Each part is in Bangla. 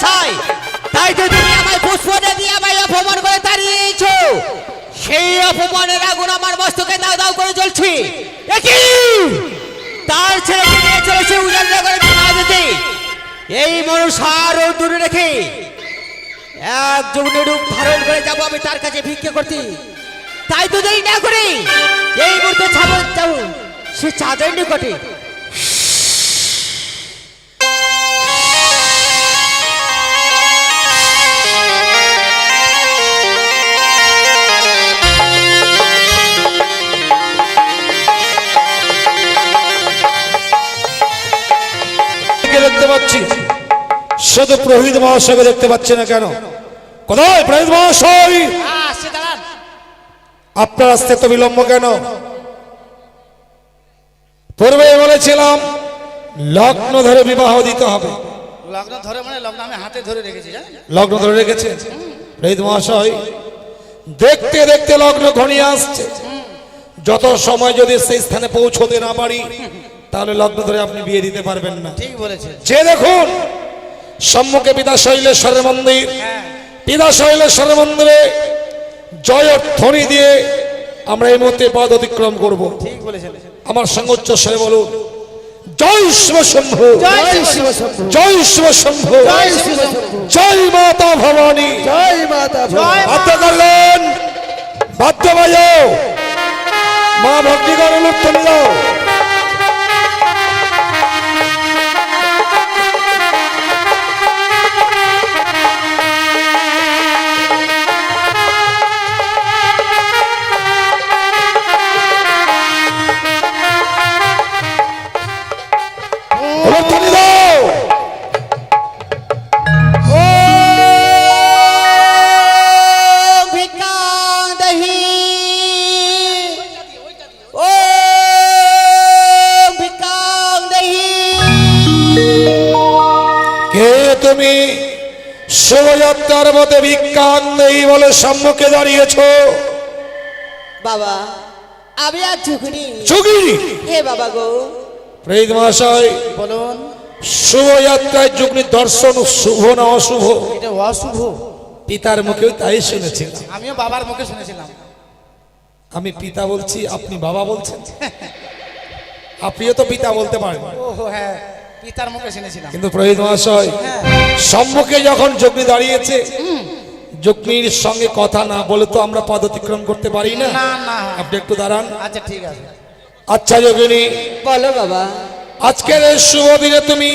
মশাই, তাই তো তুমি আমায় পুষ্প দিয়ে আমায় অপমান করে তাড়িয়েছো। সেই অপমানের আগুন আমার মস্তকে দাও দাও করে জ্বলছে। একই তার ছেলেকে নিয়ে চলেছে উজাড় করে বিবাহ দিতে। এই মনসার দূরে রেখে এক যৌনের রূপ ধারণ করে যাবো আমি তার কাছে ভিক্ষা করতে। তাই তো দেরি না করে এই মুহূর্তে ছাবো যাও সে চাঁদের নিকটে। দেখতে পাচ্ছি, শুধু প্রহিত মহাশয়কে দেখতে পাচ্ছি না কেন? কোথায় প্রহিত মহাশয়? আপনার আসতে তো বিলম্ব কেন? পূর্বে বলেছিলাম লগ্ন ধরে বিবাহ দিতে হবে। লগ্ন ধরে মানে লগ্ন আমি হাতে ধরে রেখেছি। লগ্ন ধরে রেখেছে প্রহিত মহাশয়। দেখতে দেখতে লগ্ন ঘনিয়ে আসছে। যত সময় যদি সেই স্থানে পৌঁছতে না পারি তাহলে লগ্ন ধরে আপনি বিয়ে দিতে পারবেন না। ঠিক বলেছেন। যে দেখুন সম্মুখে পিতা শৈলেশ্বরের মন্দির। পিতা শৈলেশ্বরের মন্দিরে জয়ধ্বনি দিয়ে আমরা এই মুহূর্তে পদ অতিক্রম করব। ঠিক বলেছেন। আমার সঙ্গে উচ্চ স্বরে বলুন, জয় শিব শম্ভু, জয় শিব শম্ভু, জয় শিব শম্ভু, জয় শিব শম্ভু, জয় মাতা ভবানী, জয় মাতা ভবানী। বাদ্য করলেন, বাদ্য বাজাও, মা ভক্তিগণ লুপ্তনি দাও। তুমি শোভাযাত্রার মধ্যে ভিক্ষান নেই বলে সম্মুখে দাঁড়িয়েছ? বাবা আমি আর ঝুঁকুনি যুগিনী। হে বাবা গো। প্রহিত মহাশয় বলুন, শোভাযাত্রায় যুগনি দর্শন শুভ না অশুভ? এটা অশুভ। পিতার মুখেও তাই শুনেছিলাম। আমিও বাবার মুখে শুনেছিলাম। আমি পিতা বলছি, আপনি বাবা বলছেন। আপনিও তো পিতা বলতে পারেন। ওহো হ্যাঁ, পিতার মুখে শুনেছিলাম। কিন্তু প্রহিত মহাশয় সম্মুখে যখন যজ্ঞ দাঁড়িয়েছে, যজ্ঞের সঙ্গে কথা না বলে তো আমরা পদ অতিক্রম করতে পারি না। না না, আপনি একটু দাঁড়ান। আচ্ছা ঠিক আছে। আচ্ছা যোগিনী, বলো বাবা। আজকের এই শুভ দিনে তুমি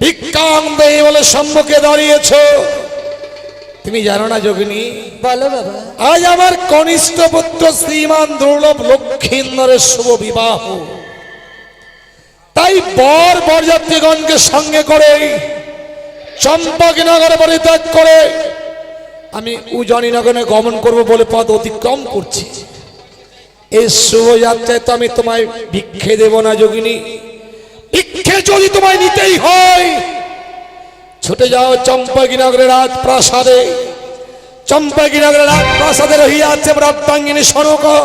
ভিক্ষাং দেই বলে সম্মুখে দাঁড়িয়েছ। তুমি জানো না যোগিনী, বলো বাবা। আজ আমার কনিষ্ঠ পুত্র শ্রীমান দুর্লভ লক্ষ্মীন্দরের শুভ বিবাহ। তাই বর বরযাত্রীগণকে সঙ্গে করে চম্পকনগর পরিত্যাগ করে আমি উজানিনগরে গমন করব বলে পদ অতিক্রম করছি। এই শুভযাত্রায় তো আমি তোমায় ভিক্ষে দেব না যোগিনী। ভিক্ষে যদি তোমায় নিতেই হয় ছুটে যাও চম্পকনগরের রাজপ্রাসাদে। চম্পকনগরের রাজপ্রাসাদে রহিয়া আছে রাত্রাঙ্গিনী সনকা।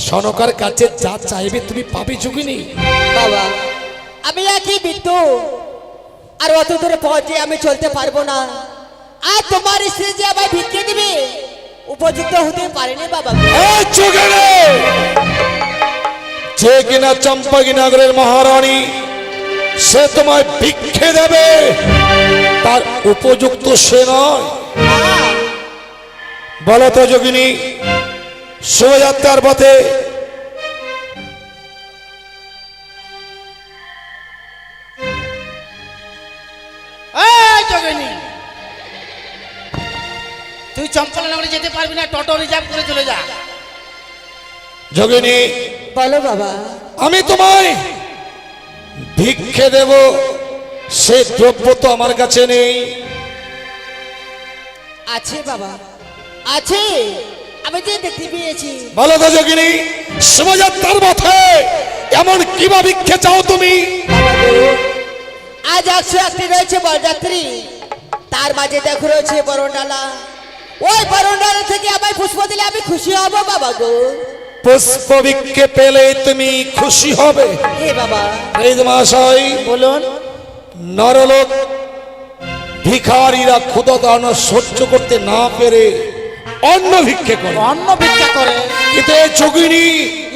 সনকার কাছে যা চাইবে তুমি পাবে যোগিনী। বাবা আমি একই বৃদ্ধ, আর অত দূরে পথে আমি চলতে পারবো না। আর তোমার স্ত্রী যে আমায় ভিক্ষে দিবে উপযুক্ত হতে পারেনি বাবা। যে কিনা চম্পকনগরের মহারানী, সে তোমায় ভিক্ষে দেবে, তার উপযুক্ত সে নয়। বলো তো যোগিনী, শোভাযাত্রার পথে তুই চম্পকনগরে যেতে পারবি না, টোটো রিজার্ভ করে চলে যা। যোগিনী বলো বাবা। আমি তোমায় ভিক্ষে দেব, সে দ্রব্য তো আমার কাছে নেই। আছে বাবা আছে, আমি যে দেখতে পেয়েছি। বলো তো যোগিনী, শোভাযাত্রার পথে এমন কিবা ভিক্ষে চাও তুমি? আজ 101টি রয়েছে বরযাত্রী, তার মাঝে দেখো রয়েছে বরণডালা। ওই বরণডালা থেকে আমায় পুষ্প দিলে আমি খুশি হব বাবা গো। পুষ্প ভিক্ষে পেলে তুমি খুশি হবে? হে বাবা। এই মহাশয় বলুন। নরলোক ভিখারিরা ক্ষুধা দানা সহ্য করতে না পেরে অন্ন ভিক্ষে করে, অন্ন ভিক্ষা করে। কিন্তু এই যোগিনী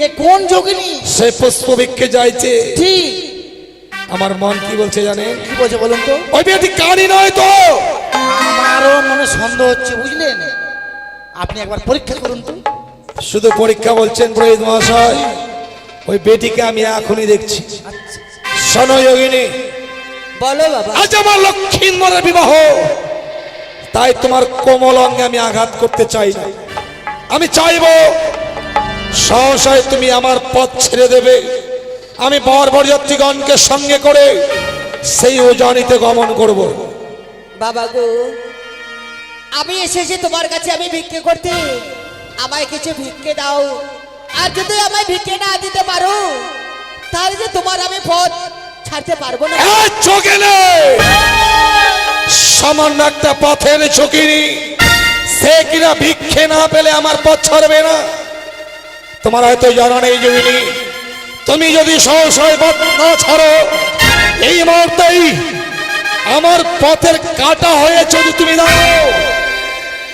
এ কোন যোগিনী? সে পুষ্প ভিক্ষে যাইছে। ঠিক। আমার মন কি বলছে জানেন? কি বলছে বলুন তো? ওই বেটি কানি নয় তো। আমারও মনে সন্দেহ হচ্ছে, বুঝলেন? আপনি একবার পরীক্ষা করুন তো। শুধু পরীক্ষা বলছেন পুরোহিত মহাশয়? ওই বেটিকে আমি এখনই দেখছি। আচ্ছা। শোনো যোগিনী, বলো বাবা। আজ আমার লক্ষ্মীন্দরের বিবাহ, তাই তোমার কোমল অঙ্গে আমি আঘাত করতে চাই না। আমি চাইব সহসায় তুমি আমার পথ ছেড়ে দেবে। আমি বর বরযাত্রীগণকে সঙ্গে করে সেই উজানিতে গমন করব। বাবা গো, আমি এসেছি তোমার কাছে আমি ভিক্ষে করতে, আমায় কিছু ভিক্ষে দাও। আর যদি আমায় ভিক্ষে না দিতে পারো, তাহলে যে তোমার আমি পথ ছাড়তে পারবো না। চোখে সামান্য একটা পথের চকিনি, সে কিনা ভিক্ষে না পেলে আমার পথ ছাড়বে না। তোমার হয়তো জানা নেই যোগিনী, তুমি যদি সহসায় পথ না ছাড়ো, এই মুহূর্তেই আমার পথের কাটা হয়ে যদি তুমি দাও,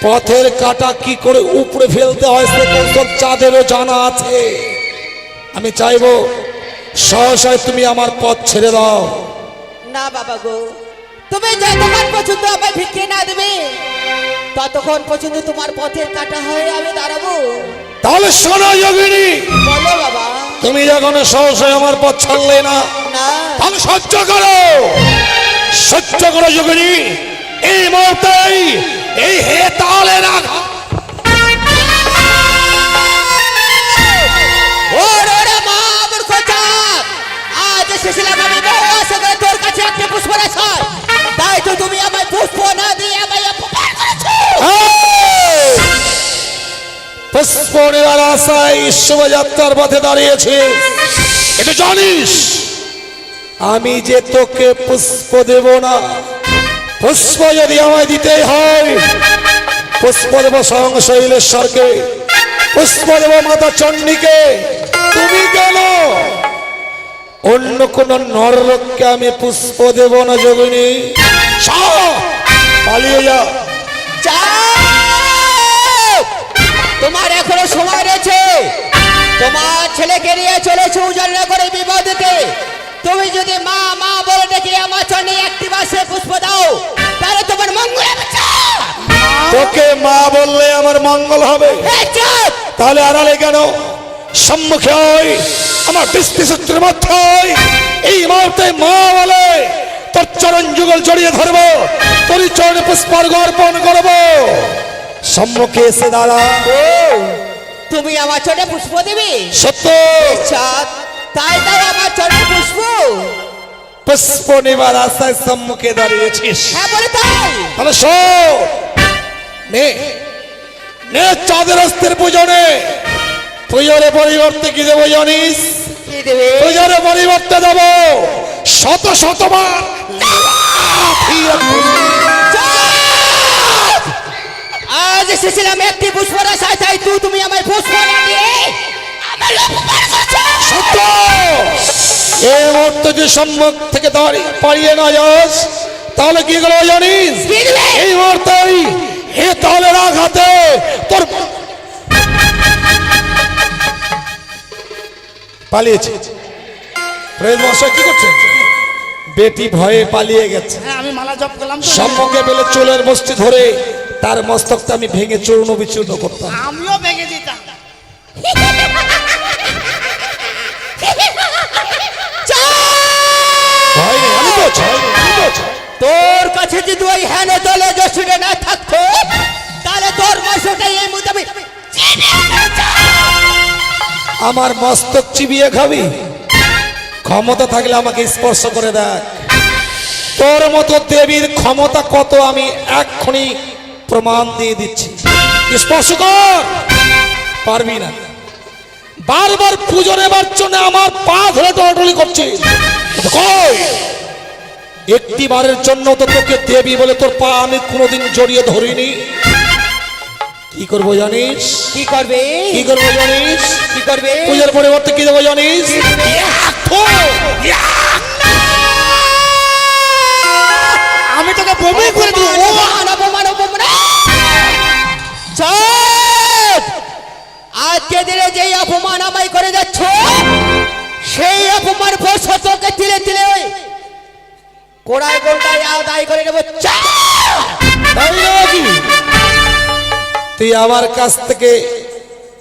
পথের কাটা কি করে উপরে ফেলতে হয় সে কৌশল চাঁদেরও জানা আছে। আমি চাইবো সহসায় তুমি আমার পথ ছেড়ে দাও। না বাবা গো, তুমি যতক্ষণ পর্যন্ত আমায় ভিক্ষে না দেবে, ততক্ষণ পর্যন্ত তোমার পথের কাটা হয়ে আমি দাঁড়াবো। তাহলে শোনো যোগিনী, বলো বাবা। তুমি যখন সহসায় আমার পথ ছাড়লে না, না, তাহলে সহ্য করো, সহ্য করো যোগিনী। এই মুহূর্তেই এই হে তালের আঘাত ওরে মা মূর্খ চাঁদ, আজ এসেছিলাম আমি বহু আশা করে তোর কাছে একটা পুষ্প রাখার, তাই তো তুমি আমায় পুষ্প না দিয়ে আমায় অপমান করেছো। পুষ্প নেওয়ার আশায় শোভাযাত্রার পথে দাঁড়িয়েছি, এটা জানিস? আমি যে তোকে পুষ্প দেব না, পুষ্প যদি আমায় দিতে হয়, পুষ্প দেব স্বয়ং শৈলেশ্বরকে, পুষ্প দেব মাতা চণ্ডীকে। তুমি কেন অন্য কোন নরলোককে আমি পুষ্প দেব না যোগিনী। পালিয়ে যা। যাও! তোমার এখনো সময় রয়েছে, তোমার ছেলেকে নিয়ে চলেছে উজাড়া করে বিপদেতে। তুমি যদি মা মা বলে ডেকে আমার জন্য একটি বাসে পুষ্প দাও, তাহলে তোমার মঙ্গল হবে। তোকে মা বললে আমার মঙ্গল হবে, তাহলে আড়ালে কেন? সম্মুখে হয় আমার বৃষ্টিসূত্রের মধ্যে এই মুহূর্তে মা বলে তোর চরণ যুগল জড়িয়ে ধরবো, তোর চরণে পুষ্পার্ঘ অর্পণ করবো। সম্মুখে এসে দাঁড়া। তুমি আমার চোখে পুষ্প দেবে? সত্য। চাঁদ, তাই তাই আমার চোখে পুষ্প। পুষ্প নেবার আশায় সম্মুখে দাঁড়িয়েছিস? হ্যাঁ বলে তাই। তাহলে শোন, নে নে চাঁদের অস্তের পূজনে। পূজনের পরিবর্তে কি দেবো জানিস? কি দেবে? পূজনের পরিবর্তে দেবো শত শতবার চাঁদ! আজ এসেছিলাম একটি পুষ্প রাখায়, তাই তুমি আমার পুষ্প না দিয়ে আমার অপমান করছো। সত্য। এই মুহূর্তে যে সম্মুখ থেকে পালিয়ে না যাস, তাহলে কি করবো জানিস? কি দেবে? এই মুহূর্তেই হে তালের আঘাতে তোর পালিয়েছে। প্রেম মশাই কি করছেন? বেটি ভয়ে পালিয়ে গেছে। হ্যাঁ, আমি মালা জপ করলাম তো। সম্মুখে পেলে চুলের বস্তি ধরে তার মস্তকটা আমি ভেঙে চূর্ণ বিচূর্ণ করতাম। আমিও ভেঙে দিতাম। ভয় নেই, আমি তো চাই, আমি তো চাই। তোর কাছে যদি ওই হ্যানো দলে যশুরে না থাকতো, তাহলে তোর মশটাই এই মুতাবিক আমার মস্তক চিবিয়ে খাবি? ক্ষমতা থাকলে আমাকে স্পর্শ করে দেখ। তোর মতো দেবীর ক্ষমতা কত আমি এক্ষুনি প্রমাণ দিয়ে দিচ্ছি। স্পর্শ কর। পারবি না। বারবার পুজো নেবার জন্য আমার পা ধরে টলাটলি করছিস। কই একটি বারের জন্য তো তোকে দেবী বলে তোর পা আমি কোনোদিন জড়িয়ে ধরিনি। কি করবো জানিস? কি করবে? কি করবো জানিস? কি করবে? পূজার পরিবর্তে কি দেবো জানিস? আমি তোকে বমি করে দেবো অপমান, অপমান, অপমান। চুপ! আজকে দিনে যেই অপমান আমায় করে যাচ্ছ, সেই অপমান বর্ষা তোকে তিলে তিলে কোড়ায় গোলটায় আদায় করে নেবো। তাই নাকি? তুই আমার কাছ থেকে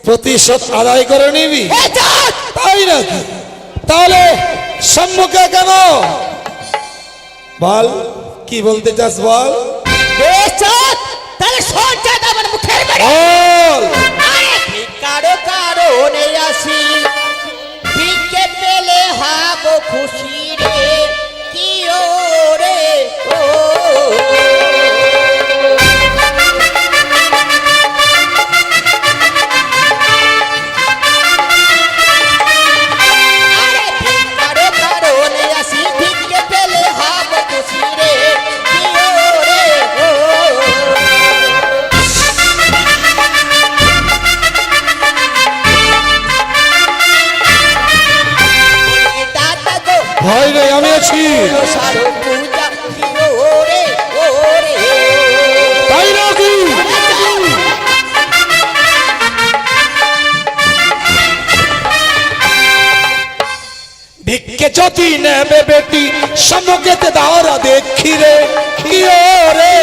প্রতিশোধ আদায় করে নিবি, তাই নাকি? তাহলে সম্মুখে কেন বল, কি বলতে চাস বল? তাহলে সঞ্চয় আমার মুখের বাড়ি বল। কারো কারণে আসি, ভিক্ষে পেলে হাব খুশি রে, কি ও রে ও। আরে কারো কারণে আসি, ভিক্ষে পেলে হাব খুশি রে, কি ও রে ও। ভয় নেই, আমি আছি, তাই নাকি? ভিক্ষে যদি নেবে বেটি সম্মুখেতে দাঁড়া দেখি রে, কি ও রে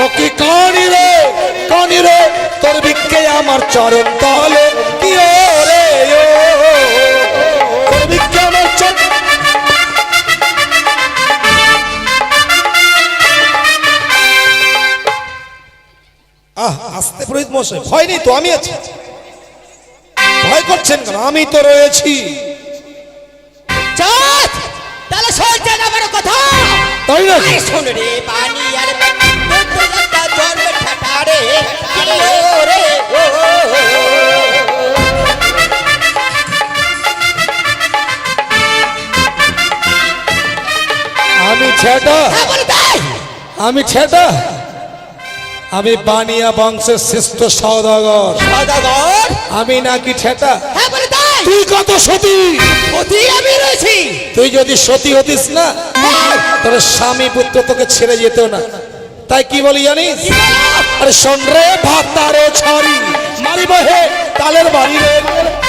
ও কি কানি রে, কানি রে, তোর ভিক্ষে আমার চরণ তলে, কি ও রে ও, তোর ভিক্ষে আমার চরণ। আস্তে পুরোহিত মশাই, ভয় নেই তো, আমি আছি। ভয় করছেন কেন? আমি তো রয়েছি। তাহলে সঞ্চয় আমার কথা তাই নাকি? শোন রে পানি আর জন্ম ঠাটারে, কি ও রে ও। আমি ছেটা, আমি ছেটা, আমি বানিয়া বংশের শ্রেষ্ঠ সওদাগর। সদাগর আমি নাকি ছেটা? হ্যাঁ বলে তাই, তুই কত সতী? অতি আমি রয়েছি। তুই যদি সতী হতিস না, তোর স্বামী পুত্র তোকে ছেড়ে যেত না। তাই কি বলি জানিস? আরে শোন রে ভাতারে ছড়ি, মারিব হে তালের বাড়ি রে,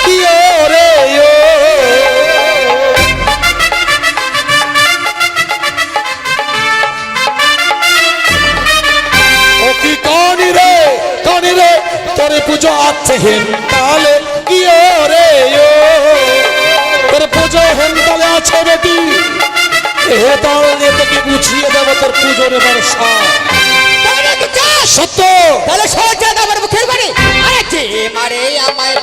কি ও রে ও। ও কি কানি রে, কানি রে, তোরে পুজো আছে হেন তালে, কি ও রে ও। তোর পুজো হেন তালে আছে বেটি, এ তাহলে তোকে বুঝিয়ে দেবো তোর পুজোর বর্ষা। সত্য। তাহলে সঞ্চয় আমার মুখের বাড়ি, আরে যে মারে আমায়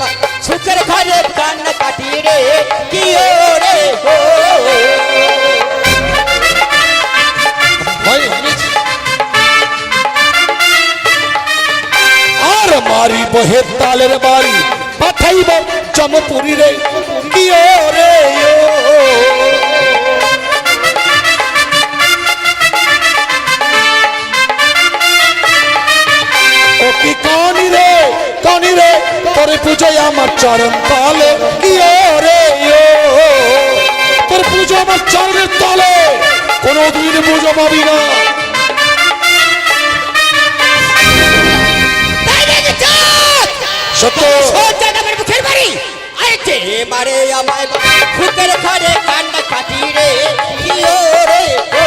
সুখের ঘরে কান্না কাটি রে, কি ও রে ও। আর মারিব হে তালের বাড়ি, পাঠাইব চমপুরি রে, কি ও রে ও। ও কি কানি রে, কানি রে, তোরে পুজোয় আমার চরণ তলে, কি ও রে ও। তোর পুজো আমার চরণের তলে, কোনোদিন পুজো পাবি না। সত্য। সঞ্চয় আমার মুখের বাড়ি, আরে যে মারে আমায় সুখের ঘরে কান্না কাটি রে, কি ও রে ও।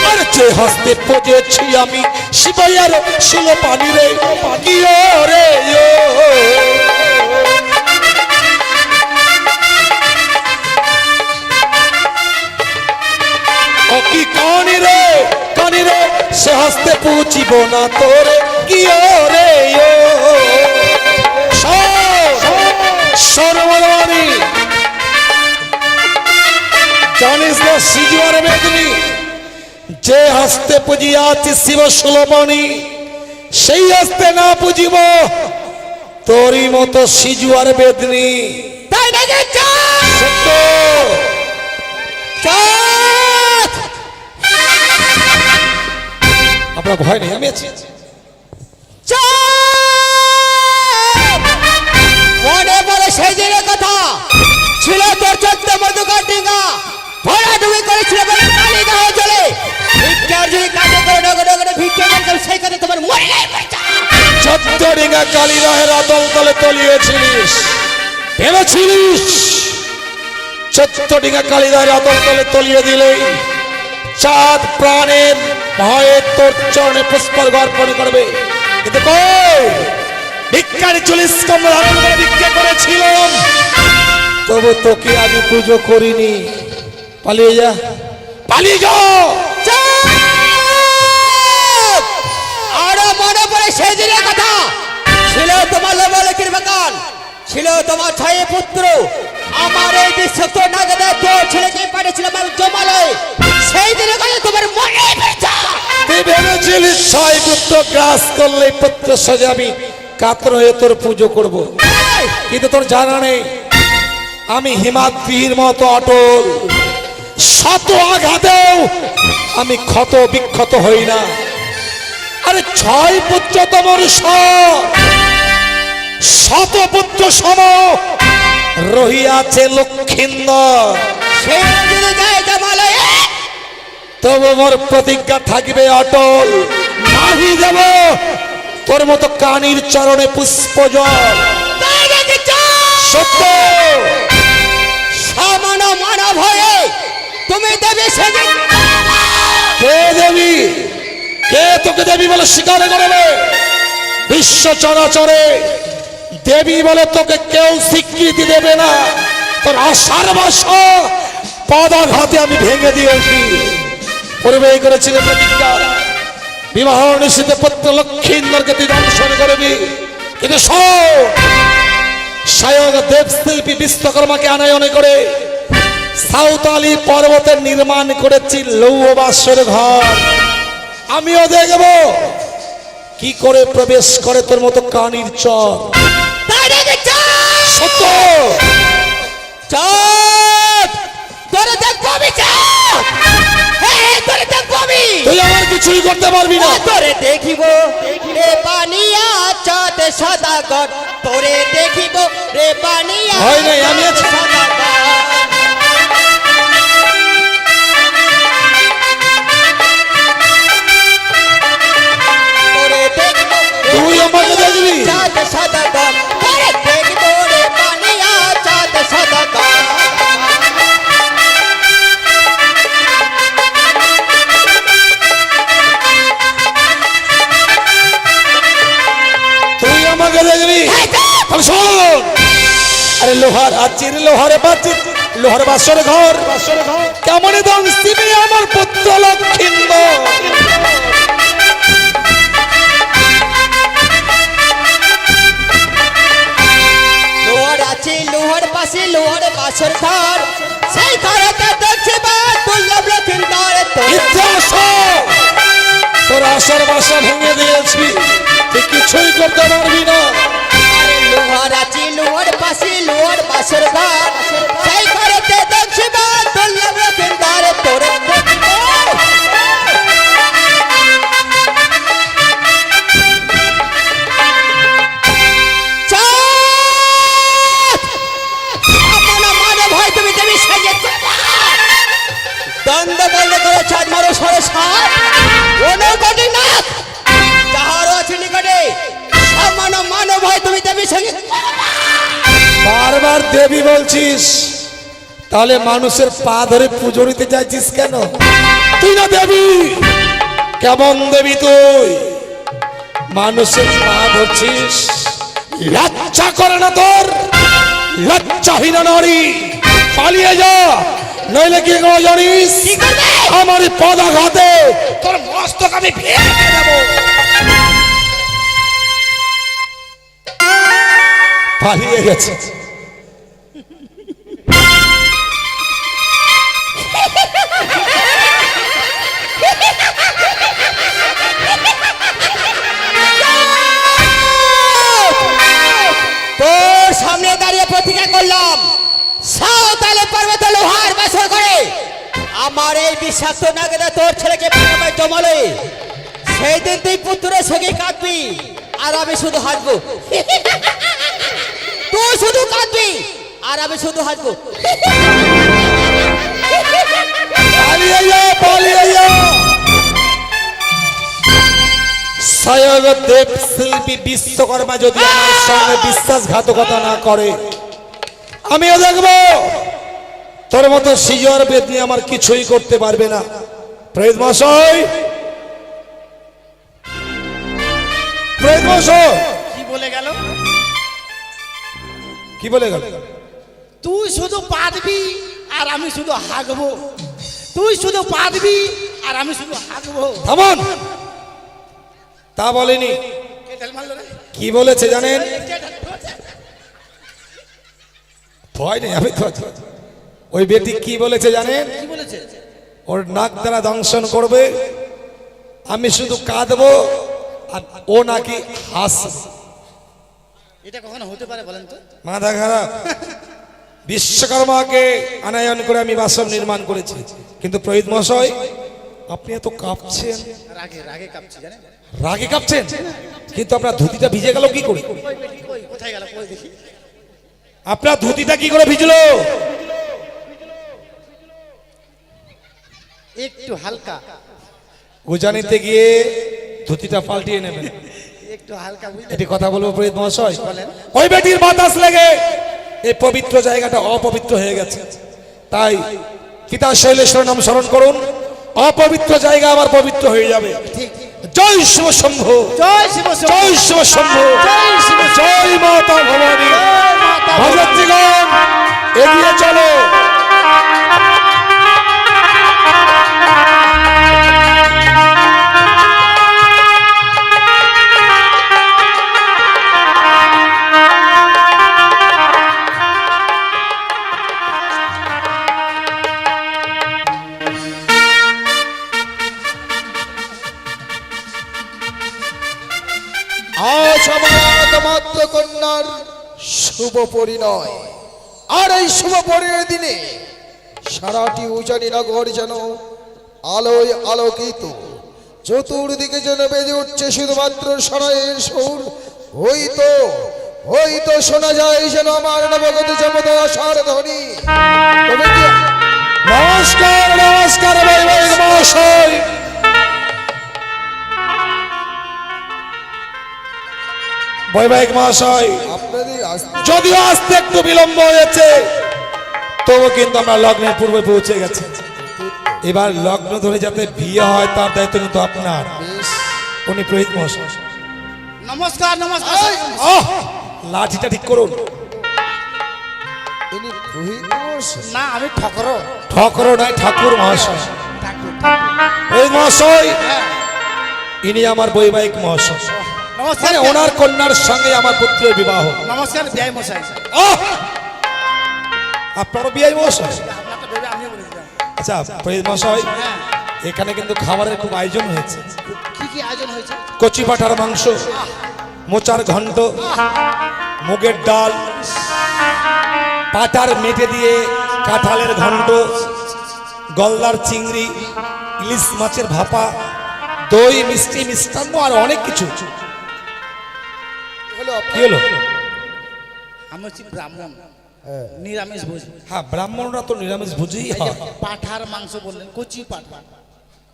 আর যে হস্তে পজেছি আমি শিবাইয়ার শিল পানি রে, কি ও রে ও। ও কি কানি রে, কানি রে, সে হস্তে পুজিব না তোরে, কি ও রে ও। সর্বদানি জানিস না সিজুয়ার বেদনি, যে হস্তে পুজিয়াছি শিব সুলমণি, সেই হস্তে না পুজিব তোরই মতো সিজুয়ার বেদনি। তাই নাকি? সত্য। চল আপনার ভয় নেই, আমি আছি। মনে পড়ে সেই দিনের কথা, ছিল তোর 14 মধুকর ডিঙ্গা, ভরাডুবি করেছিল বলে কালিদা হয়ে চলে ভিক্ষার যদি কাজে করে নগরে নগরে ভিক্ষা করতাম, সেই কথা তোমার মনে নেই? 14 ডিঙ্গা কালিদাহের আদল তলে তলিয়েছিলিস, ভেবেছিলিস 14 ডিঙ্গা কালিদাহের আদল তলে তলিয়ে দিলেই চাঁদ প্রাণের ভয়ে তোর চরণে পুষ্পার্ঘ্য অর্পণ করবে। কিন্তু কই, ভিক্ষারি 40 কম্বল ধারণ করে ভিক্ষা করেছিলাম, তবু তোকে আমি পুজো করিনি। পালিয়ে যা, পালিয়ে যা। আরো মনে পড়ে সেই দিনের কথা, ছিল তোমার লবলকের বাগান, ছিল তোমার 6 পুত্র, আমার এই বিশ্বস্ত নাগদা তোর ছেলেকে পাঠিয়েছিলাম আমি জমালয়, সেই দিনের কথা তোমার মনে পড়ছে? তুই ভেবেছিলিস 6 পুত্র গ্রাস করলে পুত্র সাজে আমি কাতর হয়ে তোর পুজো করব, কিন্তু তোর জানা নেই আমি হিমাদ্রির মতো অটল, শত আঘাতেও আমি ক্ষত বিক্ষত হই না। আরে 6 পুত্র তোমার শত পুত্র সম রহিয়াছে লক্ষিন্দর, সেই যদি যায় জমালয়, তবু মোর প্রতিজ্ঞা থাকবে অটল, নাহি দেব তোর মতো কানির চরণে পুষ্প জল। সত্য সামান্য মানব হয়ে তুমি দেবে সেদিন? কে দেবী, কে তোকে দেবী বলে স্বীকার করবে? বিশ্ব চরাচরে দেবী বলে তোকে কেউ স্বীকৃতি দেবে না। তোর আশার বাসা পদাঘাতে আমি ভেঙে দিয়েছি। পূর্বেই করেছিলেন প্রতিজ্ঞা, বিবাহ নিশ্চিতে পুত্র লক্ষিন্দরকে তুই দংশন করবি, কিন্তু স্বয়ং দেবশিল্পী বিশ্বকর্মাকে আনায়নে করে সাঁওতালি পর্বতের নির্মাণ করেছি লৌহ বাসর ঘর। আমিও দেখব কি করে প্রবেশ করে তোর মতো কানির চর। সত্য তোরে দেখবো আমি, তোরে দেখবো আমি, তুই আমার কিছুই করতে পারবি না। তোরে দেখিব রে পানিয়া চাঁদ সদাগর, তোরে দেখিব রে পানিয়া হয় নাই, আমি আছি। তোরে দেখব তুই আমাকে দেখবি, চাঁদ সদাগর, তোরে দেখব রে পানিয়া চাঁদ সদাগর। তুই আমাকে দেখবি। তাহলে শোন, আরে লোহার আচির লোহারে বাচির লোহার বাসর ঘর, কেমন দংশিবি আমার পুত্র লক্ষিন্দর। লোহার আছে লোহার পাশে লোহার বাসর ঘর, সেই ঘরেতে দেখছে বা দুর্লভ লক্ষিন্দর। ইতিহাস তোর আশার বাসা ভেঙে দিয়েছি, তুই কিছুই করতে পারবি না। লোহার আছে লোহার পাশে লোহার বাসর ঘর, সেই ঘরেতে দেখছে বা দুর্লভ লক্ষিন্দর। তোরে দেখব চাঁদ, সামান্য মানব হয় তুমি দেবী সেজে দ্বন্দ্ব বন্ধ করে চাঁদ মারো সরে সাত অনুকটি নাথ, যাহার আছে নিকটে সামান্য মানব হয় তুমি দেবী সেজে। বারবার দেবী বলছিস, তাহলে মানুষের পা ধরে পুজো নিতে চাইছিস কেন? তুই না দেবী, কেমন দেবী তুই? মানুষের পা ধরছিস, লজ্জা করে না তোর? লজ্জাহীন নারী, পালিয়ে যা, নইলে কি করবো জানিস? আমার পদাঘাতে তোর মস্তক আমি ভেঙে দেবো। পালিয়ে গেছে। তোর সামনে দাঁড়িয়ে প্রতিজ্ঞা করলাম, সাঁওতালি পর্বতে লোহার বাসর করে আমার এই বিষাক্ত নাগেরা তোর ছেলেকে পাঠাবে জমালে, সেই দিন তুই পুত্রের সঙ্গে কাঁদবি আর আমি শুধু হাসবো। তুই শুধু কাঁদবি আর আমি শুধু হাসবো। পালিয়ে যাও, পালিয়ে যাও। স্বয়ং দেব শিল্পী বিশ্বকর্মা যদি আমার সঙ্গে বিশ্বাসঘাতকতা না করে, আমিও দেখবো তোর মতো সিজর বেদনি আমার কিছুই করতে পারবে না। প্রেত মশাই, প্রেত মশাই, কি বলে গেল? কি বলে গেল? তুই শুধু পাদবি আর আমি শুধু হাগবো। তুই শুধু পাদবি আর আমি শুধু হাগবো। থামুন, তা বলেনি। কে ঢেল মারলো রে? কি বলেছে জানেন? কে ঢেল মারলো? ভয় নেই, আমি তো আছি। ওই ব্যক্তি কি বলেছে জানেন? কি বলেছে? ওর নাক দ্বারা দংশন করবে, আমি শুধু কাঁদবো আর ও নাকি হাসবে। এটা কখনো হতে পারে বলেন তো? মাথা খারাপ। বিশ্বকর্মাকে আনায়ন করে আমি বাসন নির্মাণ করেছি, কিন্তু প্রহিত মশাই আপনি এত কাঁপছেন। রাগে রাগে কাঁপছি জানেন? রাগে কাঁপছেন, কিন্তু আপনার ধুতিটা ভিজে গেল কি করে? কই কোথায় গেল? কই দেখি। আপনার ধুতিটা কি করে ভিজলো? একটু হালকা, উজানিতে গিয়ে ধুতিটা পাল্টিয়ে নেবেন। একটু হালকা বুঝলেন? এটি কথা বলবো প্রহিত মহাশয়। বলেন। ওই বেটির বাতাস লেগে এই পবিত্র জায়গাটা অপবিত্র হয়ে গেছে, তাই পিতা শৈলেশ্বর নাম স্মরণ করুন, অপবিত্র জায়গা আবার পবিত্র হয়ে যাবে। ঠিক। জয় শিব শম্ভু, জয় শিব শম্ভু। জয় শিব শম্ভু, জয় শিব শম্ভু। জয় মাতা ভবানী। জয় মাতা ভবানী। ভগতগণ এগিয়ে চলো। আজ আমার একমাত্র কন্যার শুভ পরিণয়, আর এই শুভ পরিণয়ের দিনে সারাটি উজানি নগর যেন আলোয় আলোকিত, চতুর্দিকে যেন বেজে উঠছে শুধুমাত্র সরাইয়ের সুর। হয়তো শোনা যায় যেন আমার নবগত জমদ আশার ধ্বনি। তবে কি নমস্কার, নমস্কার বৈবাহিক মহাশয়। বৈবাহিক মহাশয়, আপনাদের আসতে যদিও আসতে একটু বিলম্ব হয়েছে, তবু কিন্তু আমরা লগ্নের পূর্বে পৌঁছে গেছি। এবার লগ্ন ধরে যাতে বিয়ে হয় তার দায়িত্ব কিন্তু আপনার। বেশ। উনি প্রহিত মহাশয়। নমস্কার নমস্কার। আহ, লাঠিটা ঠিক করুন। ইনি পুরোহিত মশাই। না আমি ঠকরো। ঠকর নয়, ঠাকুর মহাশয়। ঠাকুর ঠাকুর। প্রহিত মহাশয়, হ্যাঁ। ইনি আমার বৈবাহিক মহাশয়, নমস্কার। মানে ওনার কন্যার সঙ্গে আমার পুত্রের বিবাহ। নমস্কার বিআই মশাই। আহ, আপনারও বিয়ে মহাশয়? আপনারটা ভেবে আমিও বলেছিলাম। আচ্ছা প্রহিত মহাশয়, হ্যাঁ। এখানে কিন্তু খাবারের খুব আয়োজন হয়েছে। কি কি আয়োজন হয়েছে? কচি পাঠার মাংস, মোচার ঘন্ট, মুগের ডাল, পাটার মেটে দিয়ে কাঁঠালের ঘন্ট, গলদার চিংড়ি, ইলিশ মাছের ভাপা, দই, মিষ্টি, মিষ্টান্ন আর অনেক কিছু। হলো কি হলো? আমি হচ্ছি ব্রাহ্মণ, নিরামিষ ভোজ। হ্যাঁ, ব্রাহ্মণরা তো নিরামিষ ভোজী এই যে হয়। পাঠার মাংস বললেন, কচি পাঠা,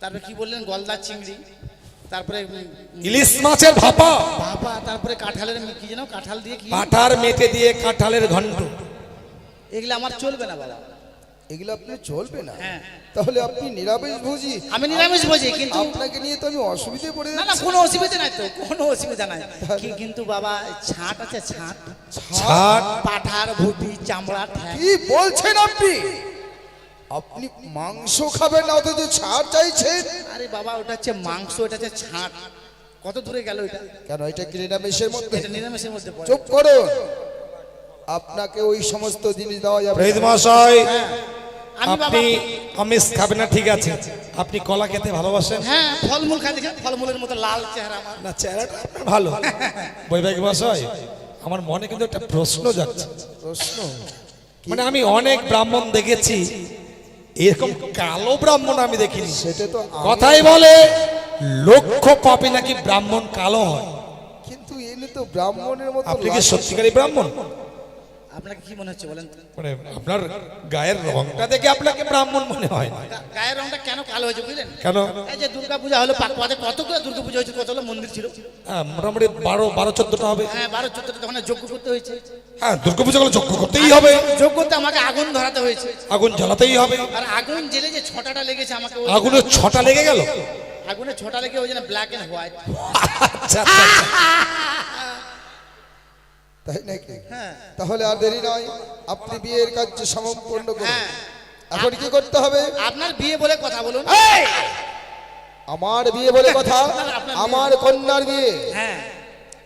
তারপরে কি বললেন? গলদা চিংড়ি, তারপরে ইলিশ মাছের ভাপা, বাবা, তারপরে কাঁঠালের কি যেন কাঁঠাল দিয়ে কি, পাঠার মেটে দিয়ে কাঁঠালের ঘন্ট। এগুলো আমার চলবে না বাবা। এগুলো আপনি চলবে না? হ্যাঁ। তাহলে আপনি নিরামিষ ভোজি। আমি নিরামিষ ভোজি, কিন্তু আপনাকে নিয়ে তো আমি অসুবিধায় পড়ে না না যাচ্ছি। কোনো অসুবিধা নাই তো, কোনো অসুবিধা নাই। কিন্তু বাবা ছাট আছে, ছাট, ছাট, পাঠার ভুটি, চামড়া, ঠ্যাং। কি বলছেন আপনি? আপনি মাংস খাবেন না অথচ ছাড় চাইছেন? আরে বাবা, ওটা হচ্ছে মাংস, এটা হচ্ছে ছাট। কত দূরে গেল এটা? কেন এটা কি নিরামিষের মধ্যে? এটা নিরামিষের মধ্যে পড়ে। চুপ করুন, আপনাকে ওই সমস্ত জিনিস দেওয়া যাবে প্রহিত না। মহাশয়, হ্যাঁ। আমি বাবা, আপনি আমিষ খাবেন না ঠিক আছে, আপনি কলা খেতে ভালোবাসেন? হ্যাঁ ফলমূল খাই, দেখেন ফলমূলের মতো লাল চেহারা আমার। না, চেহারাটা আপনার ভালো। বৈবাহিক মহাশয়, আমার মনে কিন্তু একটা প্রশ্ন যাচ্ছে। প্রশ্ন? মানে আমি অনেক ব্রাহ্মণ দেখেছি, এরকম কালো ব্রাহ্মণ আমি দেখিনি। সেটা তো কথাই বলে লক্ষ পাপে নাকি ব্রাহ্মণ কালো হয়। কিন্তু এনে তো ব্রাহ্মণের মতো আপনি কি লাগে। সত্যিকারই ব্রাহ্মণ? আপনাকে কি মনে হচ্ছে বলেন তো? মানে আপনার গায়ের রংটা দেখে আপনাকে ব্রাহ্মণ মনে হয় না। গায়ের রংটা কেন কালো হয়েছে বুঝলেন? কেন? এই যে দুর্গা পূজা হলো পাকুয়াতে, কতগুলো দুর্গা পূজা হয়েছে, কতগুলো মন্দির ছিল। হ্যাঁ, মোটামুটি 12-14টা হবে। হ্যাঁ 12-14টা তখন যজ্ঞ করতে হয়েছে। হ্যাঁ, দুর্গাপূজা গুলো যজ্ঞ করতেই হবে, যজ্ঞতে আমাকে আগুন ধরাতে হয়েছে। আগুন জ্বালাতেই হবে। আর আগুন জেলে যে ছটাটা লেগেছে আমাকে, আগুনের 6টা লেগে গেল। আগুনে ছটা লেগে ওই জন্য ব্ল্যাক এন্ড হোয়াইট। আচ্ছা আচ্ছা, আচ্ছা। তাই নাকি? হ্যাঁ তাহলে আর দেরি নয়, আপনি বিয়ের কার্য সম্পূর্ণ করুন। হ্যাঁ। এখন কি করতে হবে? আপনার বিয়ে বলে কথা বলুন। আমার বিয়ে বলে কথা? আপনার বিয়ে। আমার কন্যার বিয়ে। হ্যাঁ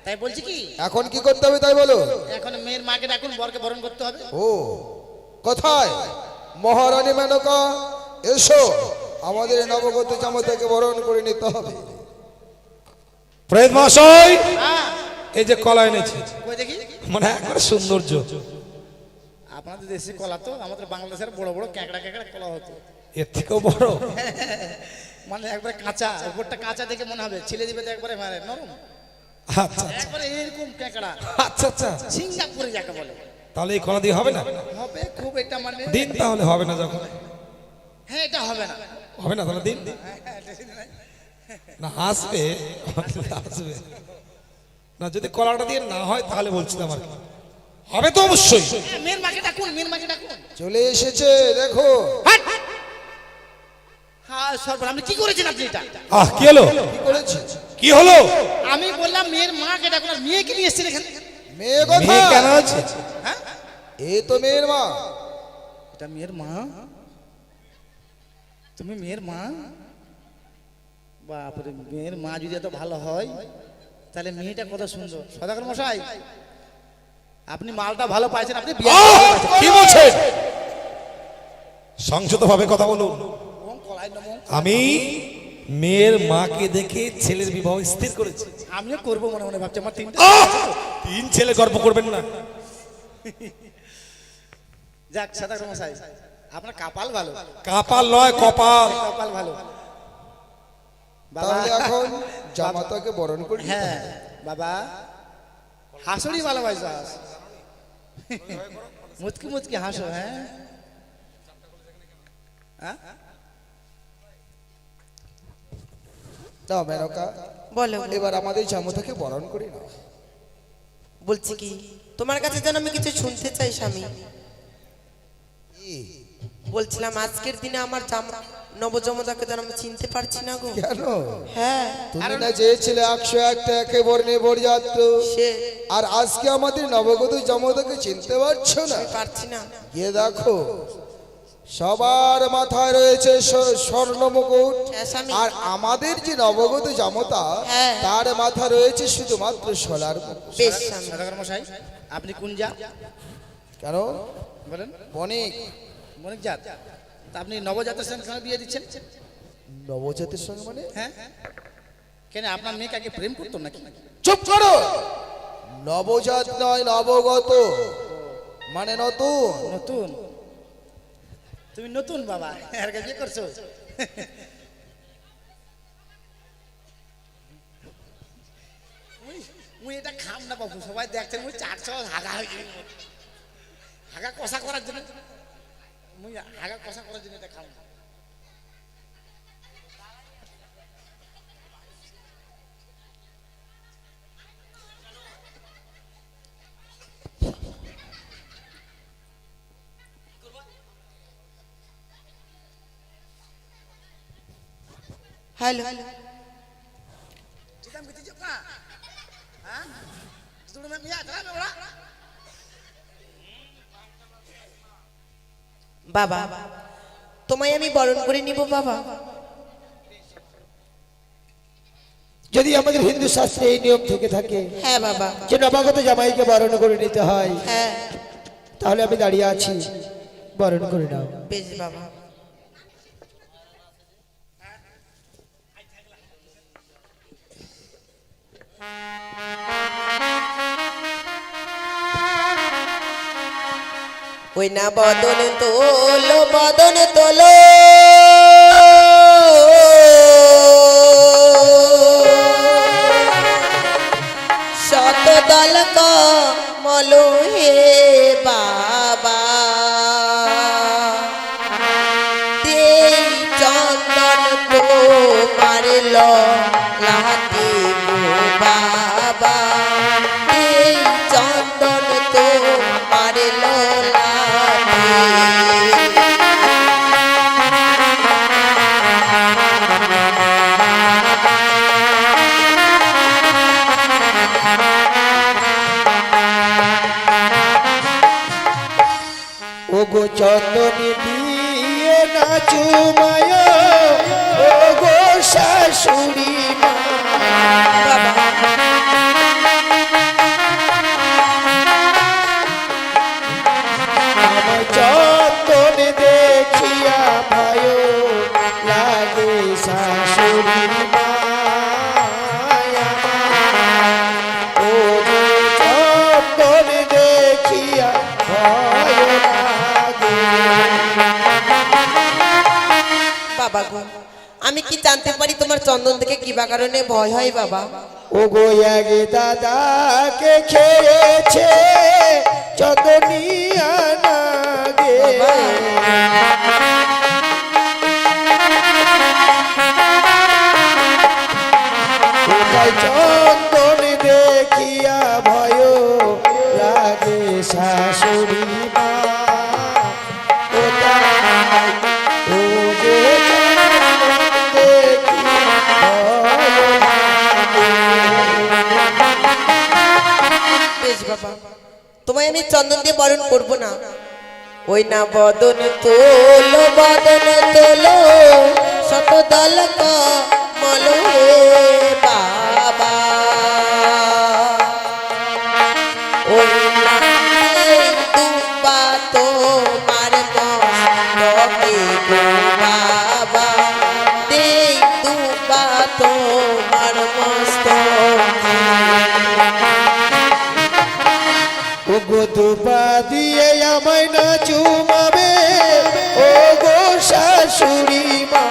তাই বলছি কি, এখন কি করতে হবে তাই বলো। এখন মেয়ের মাকে ডাকুন, বরকে বরণ করতে হবে। ও কোথায়? মহারানী মেনকা, এসো, আমাদের নবগত জামাতাকে বরণ করে নিতে হবে। প্রেত মশাই, হ্যাঁ এই যে কলা এনেছি, কই দেখি। মানে একবার সৌন্দর্য। আপনাদের দেশে কলা তো, আমাদের বাংলাদেশের বড় বড় ক্যাঁকড়া ক্যাঁকড়া কলা হতো। এর থেকেও বড়। মানে একবারে কাঁচা, উপরটা কাঁচা দেখে মনে হবে, ছেলে দিবে তো একবারে মানে নরম, আচ্ছা একবারে এরকম ক্যাঁকড়া, আচ্ছা আচ্ছা, সিঙ্গাপুরে যাকে বলে। তাহলে এই কলা দিয়ে হবে না? হবে খুব, এটা মানে দিন তাহলে, হবে না যখন। হ্যাঁ এটা হবে না। হবে না তাহলে দিন। না আসবে, আসবে না, যদি কলাটা দিয়ে না হয় তাহলে বলছিলাম আর কি। হবে তো অবশ্যই। হ্যাঁ, মেয়ের মাকে ডাকুন, মেয়ের মাকে ডাকুন। চলে এসেছে দেখো। হ্যাঁ সর্বনাশ, আপনি কি করেছেন আপনি এটা? আহ, কি হলো? কি করেছে? কি হলো? আমি বললাম মেয়ের মাকে ডাকুন, আর মেয়েকে নিয়ে এসেছেন এখানে। মেয়ে মেয়ে কেন কথা? আছে? হ্যাঁ এ তো মেয়ের মা। এটা মেয়ের মা? তুমি মেয়ের মা? বাপরে, মেয়ের মা যদি এত ভালো হয় তাহলে মেয়েটা কত সুন্দর। সদাগর মশাই, আপনি মালটা ভালো পাইছেন, আপনি বিয়ে আহ, করে ফেলেছেন। কি বলছেন? সংযত ভাবে কথা বলুন। ওম কলাই নমঃ। আমি মেয়ের মাকে দেখে ছেলের বিবাহ স্থির করেছি। আমিও করবো মনে মনে ভাবছি, আমার তিনটা আহ! 3 ছেলে গর্ব করবেন না? যাক সদাগর মশাই, আপনার কপাল ভালো, কাপাল নয়, কপাল। কপাল ভালো। বাবা, তাহলে এখন জামাতাকে বরণ করি। হ্যাঁ বাবা, হাসুড়ি ভালোবাসাস, মুচকি মুচকি হাসো। হ্যাঁ হ্যাঁ? দাও মেনকা, বলো। এবার আমাদের জামাতাকে বরণ করি না। বলছি কি, তোমার কাছে যেন আমি কিছু শুনতে চাই স্বামী। বলছিলাম আজকের দিনে আমার নবজমদাকে যেন আমি চিনতে পারছি না গো। কেন? হ্যাঁ, তুমি না চেয়েছিলে 101টা একে বর্ণে বরযাত্র, সে আর আজকে আমাদের নবগত জামাতাকে চিনতে পারছো না? পারছি না। গিয়ে দেখো, সবার মাথায় রয়েছে স্বর্ণ মুকুট, হ্যাঁ, স্বামী। আর আমাদের যে নবগত জামতা, হ্যাঁ। তার মাথা রয়েছে শুধুমাত্র সোলার মুকুট। বেশ স্বামী। সদাগর মশাই, আপনি কোন জাত কেন? বলেন? বণিক। মনিক জাত। তা আপনি নবজাতের সঙ্গে কেন বিয়ে দিচ্ছেন? নবজাতের সঙ্গে মানে? হ্যাঁ কেন, আপনার মেয়েকে আগে প্রেম করতো নাকি? চুপ করো। নবজাত নয়, নবগত মানে নতুন। নতুন? তুমি নতুন বাবা, আর কে বিয়ে করছো? মুই এটা খাম না বাবু, সবাই দেখছেন মুই 400 হাগা হয়ে গেল, হাগা কষা করার জন্য। মুই হাগা কষা করার জন্য এটা খাম না। Hello, Kita mesti cepat. Ha? Sudah memang ya, ora? বাবা, তোমায় আমি বরণ করে নিব বাবা। যদি আমাদের হিন্দু শাস্ত্রে এই নিয়ম থেকে থাকে হ্যাঁ বাবা। যে নবাগত জামাইকে বরণ করে নিতে হয়, হ্যাঁ তাহলে আমি দাঁড়িয়ে আছি, বরণ করে নাও। বেশ বাবা। ওই না বদন তোলো, বদন তোলো, শতদল কমল হে বাবা দেই চন্দন তোমার লাতে গো বাবা দেই চন্দন তোমার লাতে ও গো চন্দনী দিয়ে নাচু মায়া ও গো শাশুড়ি মা আমার চন্দন দেখিয়া ভয় লাগে শাশুড়ি মা ও গো চন্দন দেখিয়া ভয় লাগে বাবা গো আমি কি জানতে পারি তোমার চন্দন থেকে কি বা কারণে ভয় হয় বাবা ও গো আগে দাদাকে খেয়েছে চন্দনিয়া নাগে কোথায় চন্দন দেখিয়া ভয় লাগে শাশুড়ি মা কোথায় ও যে চন্দন দেখিয়া ভয় লাগে। বেশ বাবা তোমায় আমি চন্দন দিয়ে বরণ করব না ওই না বদন তোলো শতদল কমল হে বাবা ওই না দুবা তোমার মস্তকে গো বাবা দেই দুবা তোমার মস্তকে ও গো দুপা দিয়ে আমায় না চুমাবে ও গো শাশুড়ি মা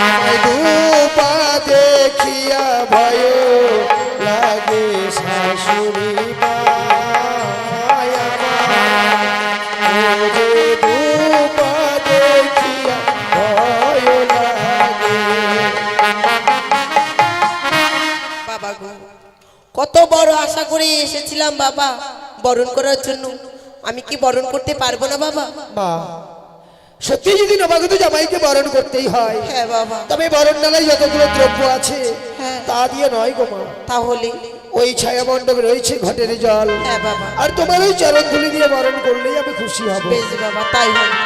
আমায় দুপা দেখিয়া ভয় লাগে শাশুড়ি মা ও যে দুপা দেখিয়া ভয় লাগে বাবা গো কত বড় আশা করে এসেছিলাম বাবা বরণ করার জন্য আমি কি বরণ করতে পারবো না বাবা মা সত্যি যদি নবাগত জামাইকে বরণ করতেই হয় হ্যাঁ বাবা তবে বরণ ডালায় যতগুলো দ্রব্য আছে হ্যাঁ। তা দিয়ে নয় গো মা তাহলে ওই ছায়া মণ্ডপে রয়েছে ঘটের জল হ্যাঁ বাবা আর তোমার ওই চরণ ধুলি দিয়ে বরণ করলেই আমি খুশি হব বেশ বাবা তাই হবে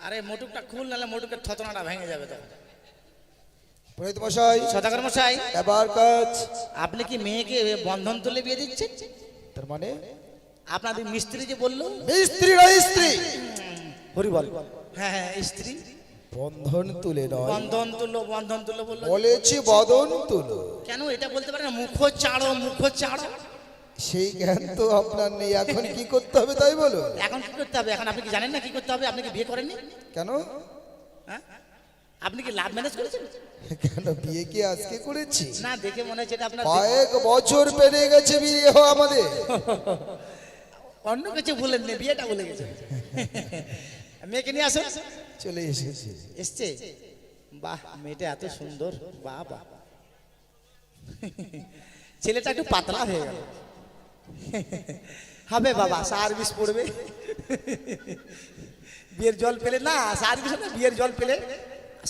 আরে মোটুকটা খুল নালে মোটুকের থতনাটা ভেঙে যাবে তখন। পুরোহিত মশাই সদাগর মশাই এবার কাজ আপনি কি মেয়েকে বন্ধন তুলে বিয়ে দিচ্ছেন? তার মানে আপনাদের মিস্ত্রি যে বললো স্ত্রী স্ত্রী হরি বল হ্যাঁ হ্যাঁ স্ত্রী বন্ধন তুলে নয় বন্ধন তুলো বললো বলেছি বদন তুলো কেন এটা বলতে পারে না মুখ চাড়ো সেই জ্ঞান তো আপনার নেই এখন কি করতে হবে তাই বলুন এখন কি করতে হবে? এখন আপনি কি জানেন না কি করতে হবে? আপনি কি বিয়ে করেননি? কেন হ্যাঁ আপনি কি লাভ ম্যারেজ করেছেন? কেন বিয়ে কি আজকে করেছি না দেখে মনে হচ্ছে এটা আপনার কয়েক বছর পেরিয়ে গেছে বিয়ে হওয়া আমাদের অন্য কিছু বলেন না, বিয়েটা বলে গেছে। মেয়েকে নিয়ে আসো। চলে এসেছি এসছে? বাহ, মেয়েটা এত সুন্দর, বাহ বাহ। ছেলেটা একটু পাতলা হয়ে গেল। হবে বাবা, সার্ভিস পড়বে। বিয়ের জল পেলে না, সার্ভিস না, বিয়ের জল পেলে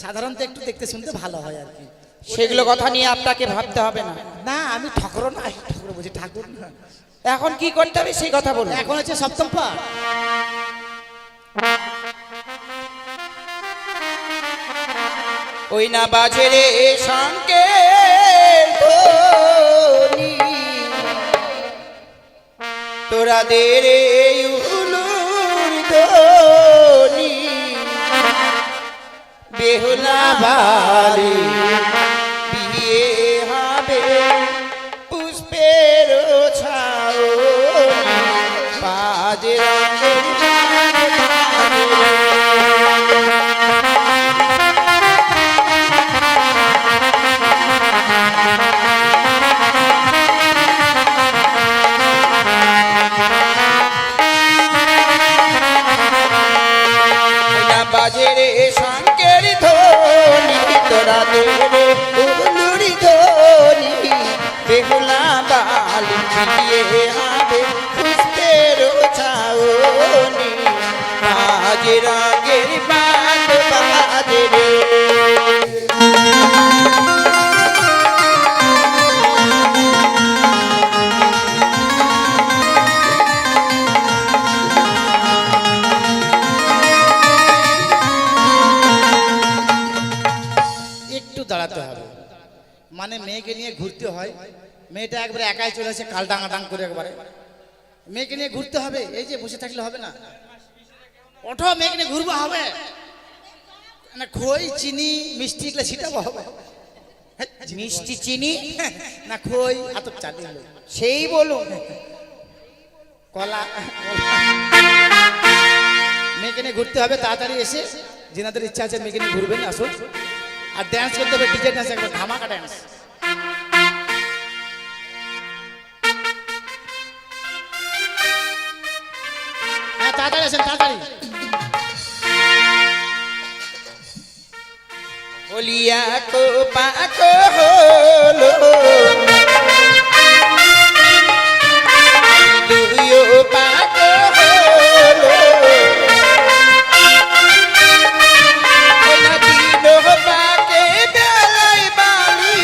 সাধারণত একটু দেখতে শুনতে ভালো হয় আর কি। সেগুলো কথা নিয়ে আপনাকে ভাবতে হবে না। না আমি ঠাকুর না, ঠাকুর বলছি, ঠাকুর না। এখন কি করতে হবে সেই কথা বলুন। এখন হচ্ছে সপ্তম পাঠ। ওই না বাজে রে শঙ্কে তোরা দে রে উলুর ধ্বনি বেহুলা বালি বিয়ে হবে পুষ্পের ছাও বাজে বাজে রে শঙ্কের ধ্বনি তোরা দে রে উলুর ধ্বনি বেহুলা বালি বিয়ে হবে পুষ্পের ছাউনি বাজে রঙের বাদ বাজে রে। একটু দাঁড়াতে হবে, মানে মেয়েকে নিয়ে ঘুরতে হয়। মেয়েটা একবারে একাই চলে আসে কাল ডাঙাডাং করে, একবারে মেয়েকে নিয়ে ঘুরতে হবে। এই যে বসে থাকলে হবে না, ওঠো, মেয়েকে নিয়ে ঘুরবো হবে না। খই চিনি মিষ্টি এগুলো ছিটাবো হবে। মিষ্টি চিনি না খই আতপ চালি সেই বলুন। কলা, মেয়েকে নিয়ে ঘুরতে হবে। তাড়াতাড়ি এসে যেনাদের ইচ্ছা আছে মেয়েকে নিয়ে ঘুরবেন আসুন। আর ড্যান্স করতে হবে, ডিজে ড্যান্স, একবার ধামাকা ড্যান্স। হ্যাঁ তাড়াতাড়ি আসেন, তাড়াতাড়ি। বলিয়া কো পাকো হলো দুইও পাকো হলো ওই না দিনো পাকে বেলাই বালি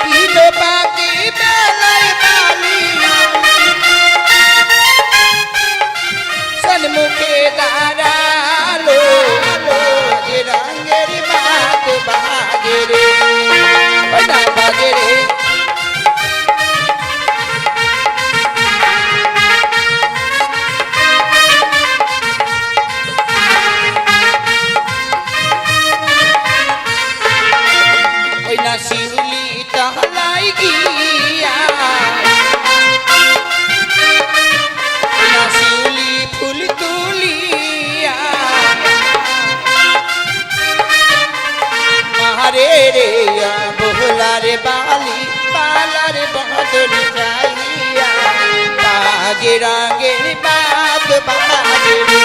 দিনো পাকে বেলাই বালি সন্মুখে দাঁড়ালো বাজে রঙের বাদ বাজে রে ওই না বাজে রে। ওই না শিউলি টহলাই গিয়া ওই না শিউলি ফুল তুলিয়া মারে রে বহুলার বালি পালার বদল চাইয়া বাজে রঙের বাদ বাজে রে।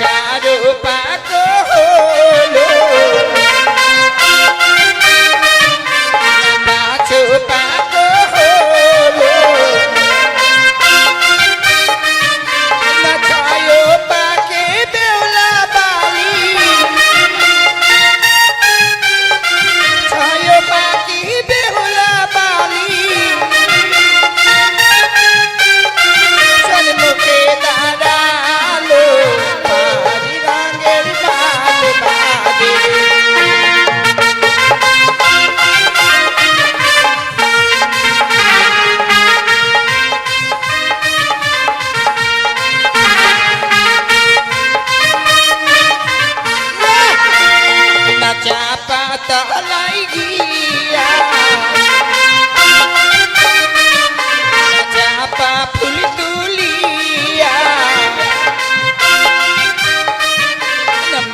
চারো পাকো হলো পাঁচো পাকো হলো ছয়ো পাকে বেউলা বালি ছয়ো পাখি বেহুলা বালি সন্মুখে দাঁড়ালো বাড়ি রঙের বাদ বাজে রে। নাচা পাতালাই গিয়া নাচা পা ফুল তুলিয়া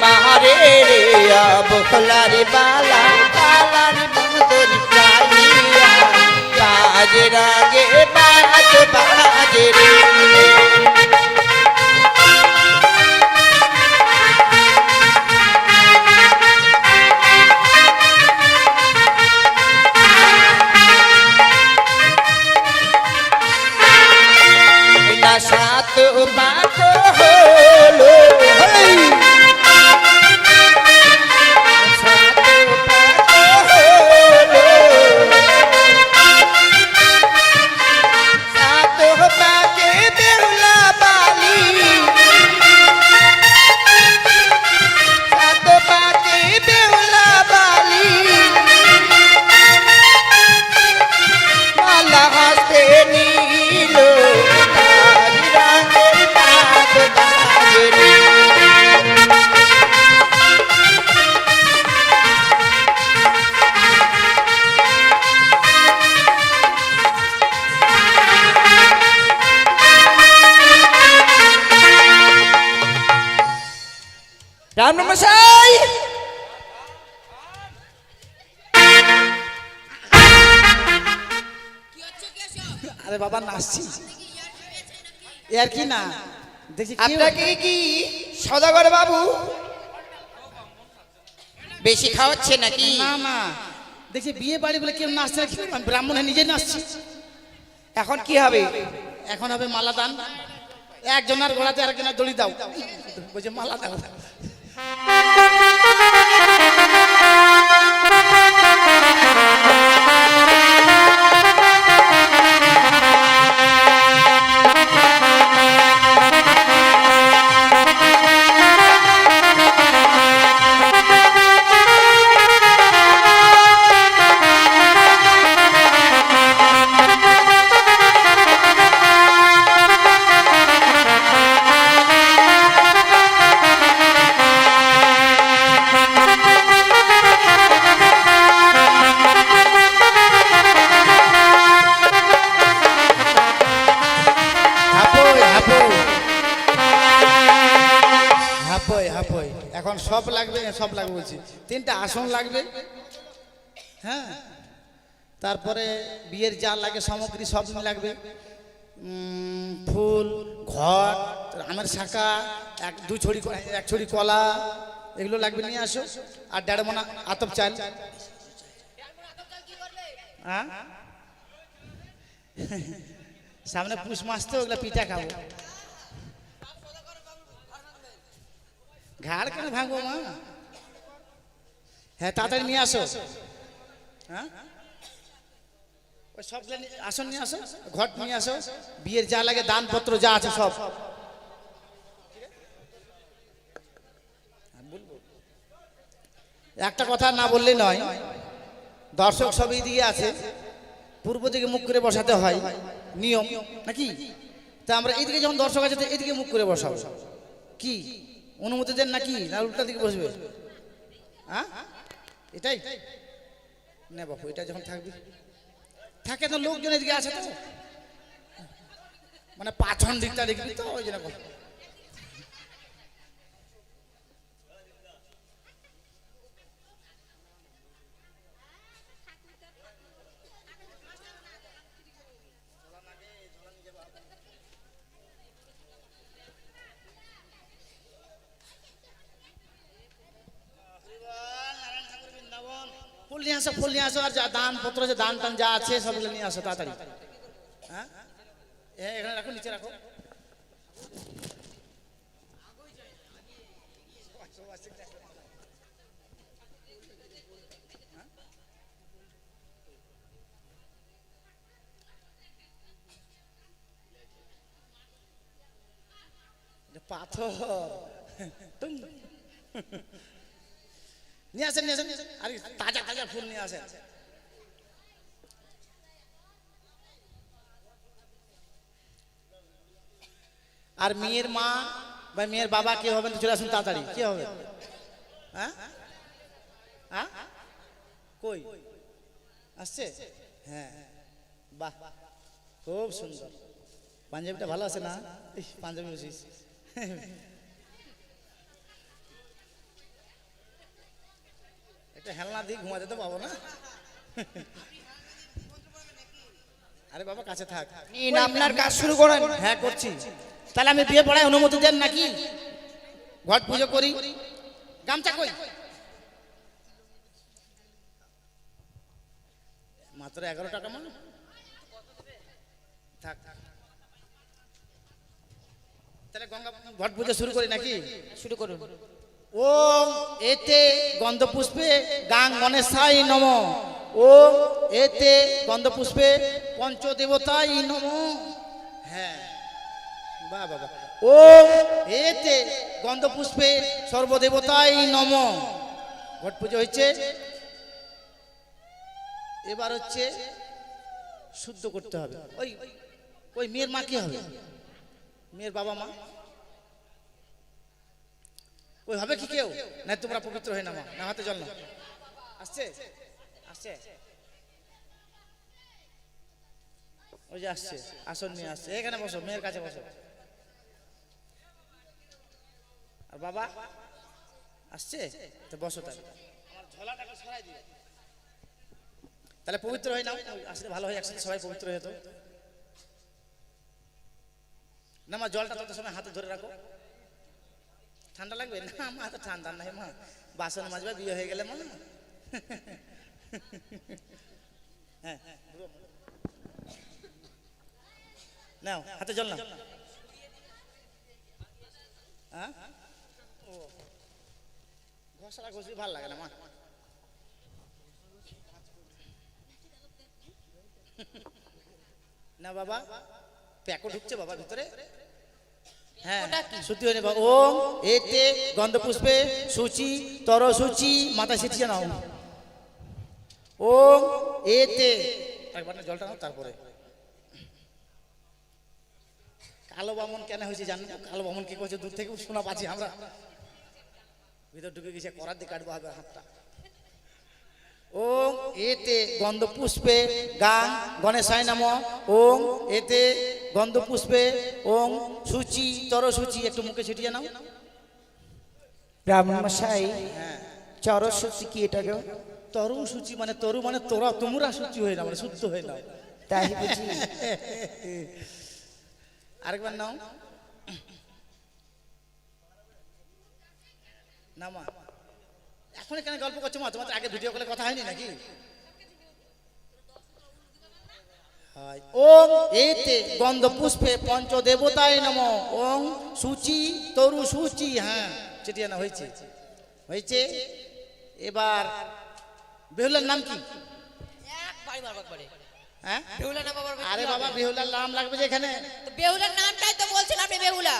মারে রে বখলার বালা কালার বদল চাইয়া বাজে রাগে বাজ বাজে রে। ব্রাহ্মণমশাই আরে বাবা নাচছি এ আর কি না দেখছি কি আপনাকে কি সদাগর বাবু বেশি খাওয়াচ্ছে নাকি? না না দেখছি বিয়ে বাড়ি বলে কেউ নাচছে না, কি আমি ব্রাহ্মণে নিজে নাচছি। এখন কি হবে? এখন হবে মালা দান, একজনের ঘোড়াতে আরেকজনের দড়ি দাও, বলছে মালা দাও। এখন সব লাগবে, সব লাগবে বলছি, 3টা আসন লাগবে, হ্যাঁ, তারপরে বিয়ের যা লাগে সামগ্রী সব লাগবে, ফুল, ঘট, আমের শাখা, 1 ছড়ি কলা, এগুলো লাগবে, নিয়ে আসো। আর 1.5 মণ আতপ চাল। হ্যাঁ, সামনে পুষ মাস তো, ওগুলো পিঠা খাবো। ঘাড় কেন ভাঙবো মা? হ্যাঁ, তাড়াতাড়ি নিয়ে আসো। হ্যাঁ, ওই সব আসন নিয়ে আসো, ঘট নিয়ে আসো, বিয়ের যা লাগে দানপত্র যা আছে সব। একটা কথা না বললে নয়, দর্শক সব এই দিকে আছে, পূর্ব দিকে মুখ করে বসাতে হয়, নিয়ম নাকি? তা আমরা এইদিকে যখন দর্শক আছে এইদিকে মুখ করে বসাবো, কি অনুমতি দেন নাকি? না উল্টা দিকে বসবে? হ্যাঁ, এটাই না বাবু, এটা যখন থাকবে থাকে তো লোকজন এদিকে আছে তো, মানে পাছন দিকটা দেখবি তো, ওই জন্য। ফুল নিয়ে আসো, ফুল নিয়ে আসো, আর যা দান পত্র আছে, দান টান যা আছে সবগুলো নিয়ে আসো তাড়াতাড়ি। হ্যাঁ, এখানে রাখো, নিচে রাখো। পাথর নিয়ে আসেন, নিয়ে আসেন, আর তাজা তাজা ফুল নিয়ে আসেন। আর মেয়ের মা বা মেয়ের বাবা কে হবেন চলে আসুন তাড়াতাড়ি। কে হবে? হ্যাঁ, হ্যাঁ, কই আসছে? হ্যাঁ, বাহ, খুব সুন্দর। পাঞ্জাবিটা ভালো আছে না? পাঞ্জাবি বসিস, একটা হেলনা দিয়ে ঘুমাতে তো পাবো না। আরে বাবা কাছে থাক, আপনার কাজ শুরু করেন। হ্যাঁ করছি। তাহলে আমি বিয়ে পড়ায় অনুমতি দেন নাকি? ঘট পুজো করি। গামছা কই? মাত্র 11 টাকা মানে থাক। তাহলে গঙ্গা ঘট পুজো শুরু করি নাকি? শুরু করুন। ওম এতে গন্ধপুষ্পে গাং গণেশাই নমঃ। ওম এতে গন্ধপুষ্পে পঞ্চদেবতাই নমঃ। হ্যাঁ, বাহ বাবা। ওম এতে গন্ধপুষ্পে সর্বদেবতাই নমঃ। ঘট পুজো হচ্ছে। এবার হচ্ছে শুদ্ধ করতে হবে। ওই ওই মেয়ের মা কি হবে? মেয়ের বাবা মা ওই হবে কি কেউ? না তোমরা পবিত্র হয়ে নামা, না হাতে জল না। আসছে, আসছে, ওই যে আসছে, আসন নিয়ে আসছে। এখানে বসো, মেয়ের কাছে বসো। আর বাবা আসছে তো বসো তাহলে আমার ঝোলাটাকে সরাই দিও তাহলে পবিত্র হয়ে নাও আসলে ভালো হয় একসাথে সবাই পবিত্র হয়ে যেত না মা জলটা তত সময় হাতে ধরে রাখো ঠান্ডা লাগবে না মা তো ঠান্ডা নাই মা বাসন মাজবা বিয়ে হয়ে গেলে মা হ্যাঁ নাও হাতে জল নাও হ্যাঁ ও ঘষা ঘষি ভালো লাগে না মা না বাবা প্যাকও ঢুকছে বাবা ভিতরে হ্যাঁ সত্যি হয়নি বাবা ওম এতে গন্ধ পুষ্পে সূচি তর সূচি মাথা ছিটিয়ে নাও ওম এতে একবার না জলটা নাও তারপরে কালো বামন কেন হয়েছে জানো কালো বামন কি করছে দূর থেকে শোনা পাচ্ছি আমরা ভিতর ঢুকে গেছে করার দিয়ে কাটবো হবে হাতটা ওম এতে গন্ধ পুষ্পে গান গণেশায় নম ওম এতে গন্ধ পুষ্পে ওম সূচি তর সূচি একটু মুখে ছিটিয়ে নাও ব্রাহ্মণ মশাই চরস্বতী কি এটা গো? তরু সূচি মানে তরু মানে তোরা তোমরা সূচি হয়ে না মানে শুদ্ধ হয়ে নাও তাই বুঝি? আরেকবার নাও না মা এখন এখানে গল্প করছো মা তোমার তো আগে ভিডিও কলে কথা হয়নি নাকি ওম এতে গন্ধ পুষ্পে পঞ্চ দেবতায় নম ওম সূচি তরু সূচি হ্যাঁ চিঠিয়া না হয়েছে হয়েছে এবার বেহুলার নাম কি একবারই মারবার করে হ্যাঁ বেহুলা না বাবার আরে বাবা বেহুলার নাম লাগবে যে এখানে তো বেহুলার নামটাই তো বলছেন আপনি বেহুলা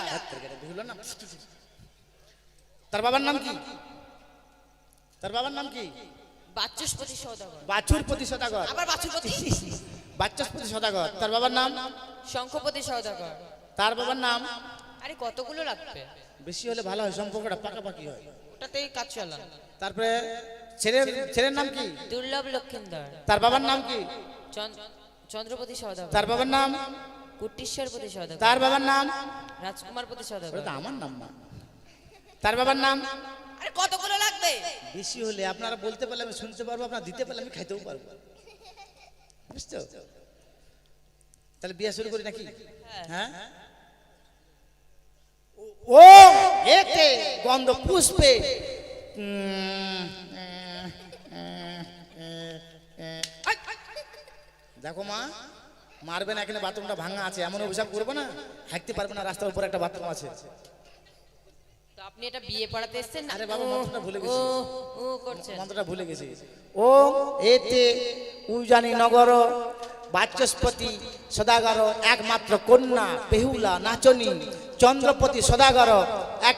বেহুলার নাম তার বাবার নাম কি তার বাবার নাম কি বাচস্পতি সওদাগর বাছুরপতি সদাগর আবার বাচস্পতি বাচস্পতি সদাগর তার বাবার নাম শঙ্খপতি সওদাগর তার বাবার নাম আরে কতগুলো লাগবে বেশি হলে ভালো হয় সম্পর্কটা পাকাপাকি হয় ওটাতেই কাজ চালান তারপরে ছেলের ছেলের নাম কি দুর্লভ লক্ষিন্দর তার বাবার নাম কি চন্দ্রপতি সওদাগর তার বাবার নাম কুটিশ্বরপতি সওদাগর তার বাবার নাম রাজকুমারপতি সওদাগর ওটা তো আমার নাম না তার বাবার নাম আরে কতগুলো লাগবে বেশি হলে আপনারা বলতে পারলে আমি শুনতে পারবো আপনারা দিতে পারলে আমি খাইতেও পারবো বুঝছো তাহলে বিয়ে শুরু করি নাকি হ্যাঁ ও এতে গন্ধ পুষ্পে দেখো মা মারবে না এখানে বাথরুমটা ভাঙা আছে এমন অভিশাপ করবো না হাঁটতে পারবে না রাস্তার উপর একটা বাথরুম আছে তো আপনি এটা বিয়ে পড়াতে এসেছেন না আরে বাবা মন্ত্রটা ভুলে গেছি ও করছেন মন্ত্রটা ভুলে গেছি ও এতে উজানি নগর বাচস্পতি সদাগর একমাত্র কন্যা বেহুলা নাচনী চন্দ্রপতি সদাগর এক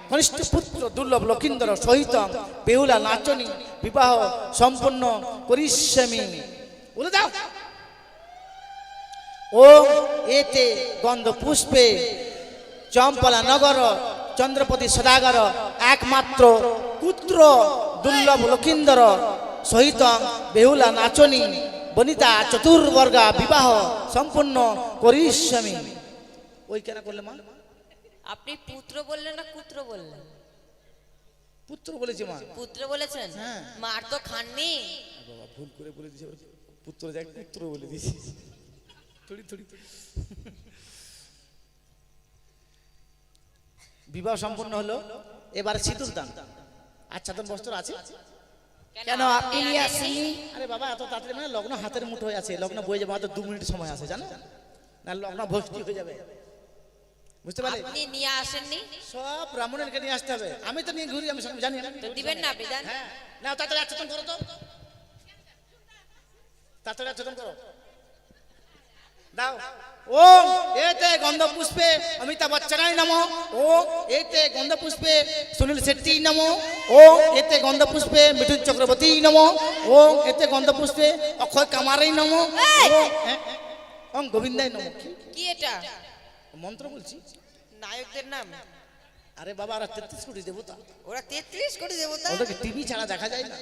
কনিষ্ঠ পুত্র দুর্লভ লক্ষিন্দর সহিত বেহুলা নাচনী বিবাহ সম্পন্ন করিষ্যামি বলে দাও ও এতে গন্ধ পুষ্পে চম্পলা নগর চন্দ্রপতি সদাগর একমাত্র পুত্র দুর্লভ লক্ষিন্দর সহিত বেহুলা নাচনী বনিতা চতুর্বর্গা বিবাহ সম্পূর্ণ করিষ্যামি ওই কেন করলে মা আপনি পুত্র বললেন না পুত্র বললেন পুত্র বলেছি মা পুত্র বলেছেন হ্যাঁ। মার তো খাননি বাবা ভুল করে বলে দিয়েছে পুত্র দেখ পুত্র বলে দিয়েছি থুড়ি থুড়ি বিবাহ সম্পন্ন হলো এবার সিঁদুর দান আচ্ছাদন বস্ত্র আছে কেন আপনি নিয়ে আসেননি? আরে বাবা এত তাড়াতাড়ি মানে লগ্ন হাতের মুঠো হয়ে আছে লগ্ন বয়ে যাবে মাত্র 2 মিনিট সময় আছে জানো না লগ্ন ভর্তি হয়ে যাবে বুঝতে পারলে আপনি নিয়ে আসেননি সব ব্রাহ্মণেরকে নিয়ে আসতে হবে আমি তো নিয়ে ঘুরি আমি সব জানি না তো দিবেন না আপনি দেন হ্যাঁ না তাড়াতাড়ি আচ্ছাদন করো তো তাড়াতাড়ি আচ্ছাদন করো দাও ওম এতে গন্ধ পুষ্পে অমিতাভ বচ্চনায় নমঃ ওম এতে গন্ধ পুষ্পে সুনীল শেট্টি নমঃ ওম এতে গন্ধ পুষ্পে মিঠুন চক্রবর্তী নমঃ ওম এতে গন্ধ পুষ্পে অক্ষয় কামারাই নমঃ ওম গোবিন্দায় নমঃ কি এটা মন্ত্র বলছি নায়কদের নাম আরে বাবা আর 33 কোটি দেবতা ওরা 33 কোটি দেবতা ওদেরকে টিভি ছাড়া দেখা যায় না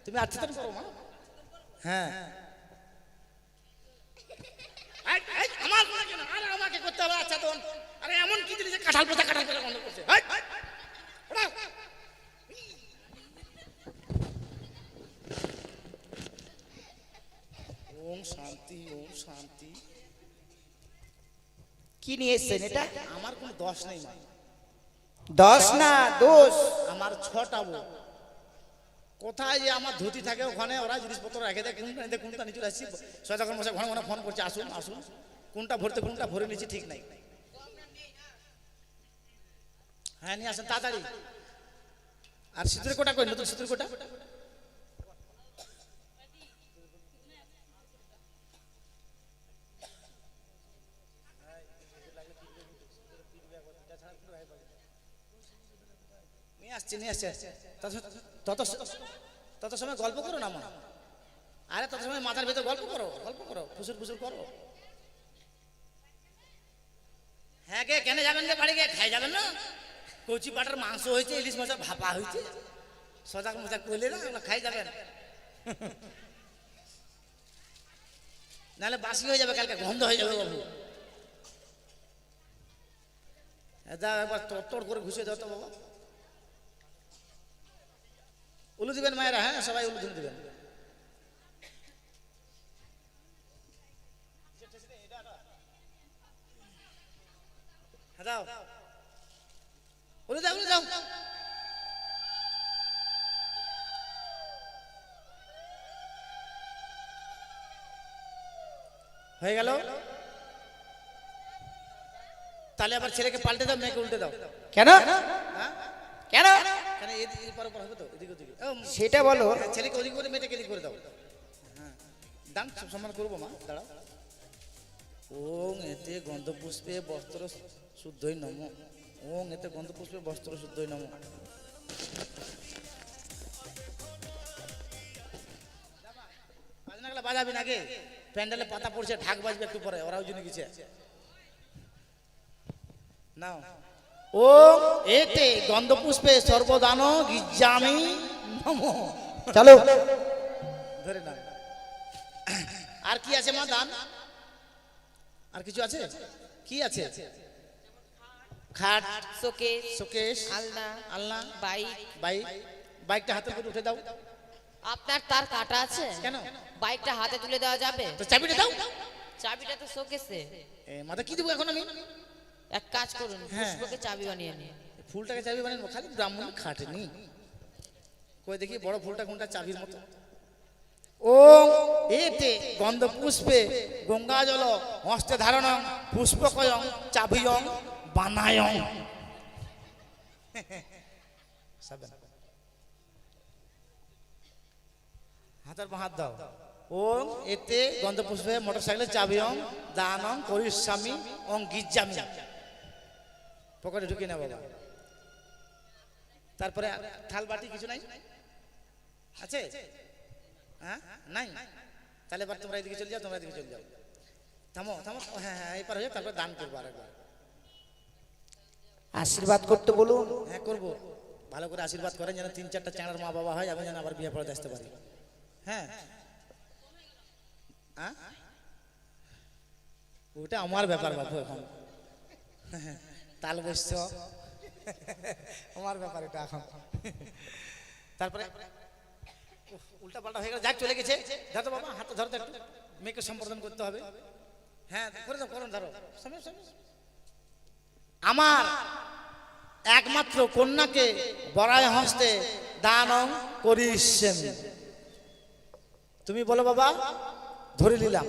তুমি আচ্ছাদন করো মা হ্যাঁ আমার কোনো কেন আরে আমাকে করতে হবে আচ্ছাদন আরে এমন কি জিনিস কাঁঠাল পোতা গন্ধ করছে শান্তি ওম শান্তি। কি নিয়ে এসছেন এটা? আমার কোনো দোষ নেই মা, 10 না দোষ। আমার 6টা বউ। কোথায় যে আমার ধুতি থাকে ওখানে ওরা জিনিসপত্র রেখে দেয়, কোনটা নিচে আসছি সজাগর মশাই ঘন ঘন ফোন করছে আসুন আসুন, কোনটা ভরতে কোনটা ভরে নিচ্ছি ঠিক নাই। হ্যাঁ নিয়ে আসেন তাড়াতাড়ি। আর সিঁদুরের কোটা কই, নতুন সিঁদুর কোটা? নিয়ে আসছে নিয়ে আসছে। তত সময় গল্প করো না মা। আরে তত সময় মাথার ভেতর গল্প করো, গল্প করো, ফুসুর ফুসুর করো। হ্যাঁ কে কেন যাবেন কে বাড়ি গিয়ে খাই যাবেন না? কচি পাটার মাংস হয়েছে, ইলিশ মাছের ভাপা হয়েছে, সজাগ মজাক করলে না ওগুলো খাই যাবেন। নাহলে বাসি হয়ে যাবে, কালকে গন্ধ হয়ে যাবে বাবু। এটা একবার তোড় করে ঘুষিয়ে দাও তো বাবা। উলু দিবেন মায়েরা, হ্যাঁ সবাই উলু ধরে দিবেন। দাও উলু দাও উলু দাও। হয়ে গেল? তাহলে আবার ছেলেকে পাল্টে দাও, মেয়েকে উল্টে দাও। কেন? হ্যাঁ কেন? কেন এদিকে পার উপর হবে তো, এদিকে ওদিকে। সেটা বলো। ছেলেকে ওদিকে করে মেয়েটাকে এদিকে করে দাও। হ্যাঁ দাম সম্মান করবো মা, দাঁড়াও। ওং এতে গন্ধপুষ্পে বস্ত্র শুদ্ধই নম। ওং এতে গন্ধপুষ্পে বস্ত্র শুদ্ধই নম। বাজনাগুলো বাজাবি নাকি? প্যান্ডেলে পাতা পড়ছে, ঢাক বাজবে একটু পরে, ওরাও জন্য গেছে। নাও। ওং এতে গন্ধপুষ্পে সর্বদান গিজ্জামি নম। চলো। ধরে না। আর কি আছে মা দান? আর কিছু আছে? কি আছে? খাট, শোকেস, শোকেস, আলনা, আলনা, বাইক। বাইক। বাইকটা হাতে করে উঠে দাও। আপনার তার কাটা আছে? কেন? বাইকটা হাতে তুলে দেওয়া যাবে? তো চাবিটা দাও। চাবিটা তো শোকেসে। মাথা কি দেবো এখন আমি? এক কাজ করুন, হ্যাঁ। পুষ্পকে চাবি বানিয়ে নিন। ফুলটাকে চাবি বানাবো? খালি ব্রাহ্মণ খাটেনি। কই দেখি বড় ফুলটা কোনটা চাবির মতো। ওং এতে গন্ধপুষ্পে গঙ্গা জল হস্তে ধারণ পুষ্পকয়ং চাবিয়ং বানায়ং। হাতের পা হাত দাও। ওং এতে গন্ধপুষ্পে মোটরসাইকেলের চাবিয়ং দানং করিস্বামী ওং গিজ্জামি। পকেটে ঢুকিয়ে না বাবা। তারপরে থাল বাটি কিছু নাই? আছে? হ্যাঁ নাই? তাহলে এবার তোমরা এদিকে চলে যাও, তোমরা এদিকে চলে যাও। থামো থামো, হ্যাঁ হ্যাঁ এবার হয়ে যাও, তারপরে দান করবো আরেকবার। আশীর্বাদ করতে বলুন। হ্যাঁ করবো, ভালো করে আশীর্বাদ করেন যেন 3-4টা চাঁড়ার মা বাবা হয়, আমি যেন আবার বিয়ে পড়াতে আসতে পারি। হ্যাঁ হ্যাঁ ওটা আমার ব্যাপার বাবু, এখন তাল বসছ আমার ব্যাপার এটা এখন। তারপরে উল্টা পাল্টা হয়ে গেল, যাক চলে গেছে। ধরো বাবা, হাতে ধরো তো একটু, মেয়েকে সম্বোধন করতে হবে। হ্যাঁ করে দাও, করুন ধরো। আমার একমাত্র কন্যাকে বড়াই হস্তে দানং করিষ্যেম। তুমি বলো বাবা, ধরে নিলাম,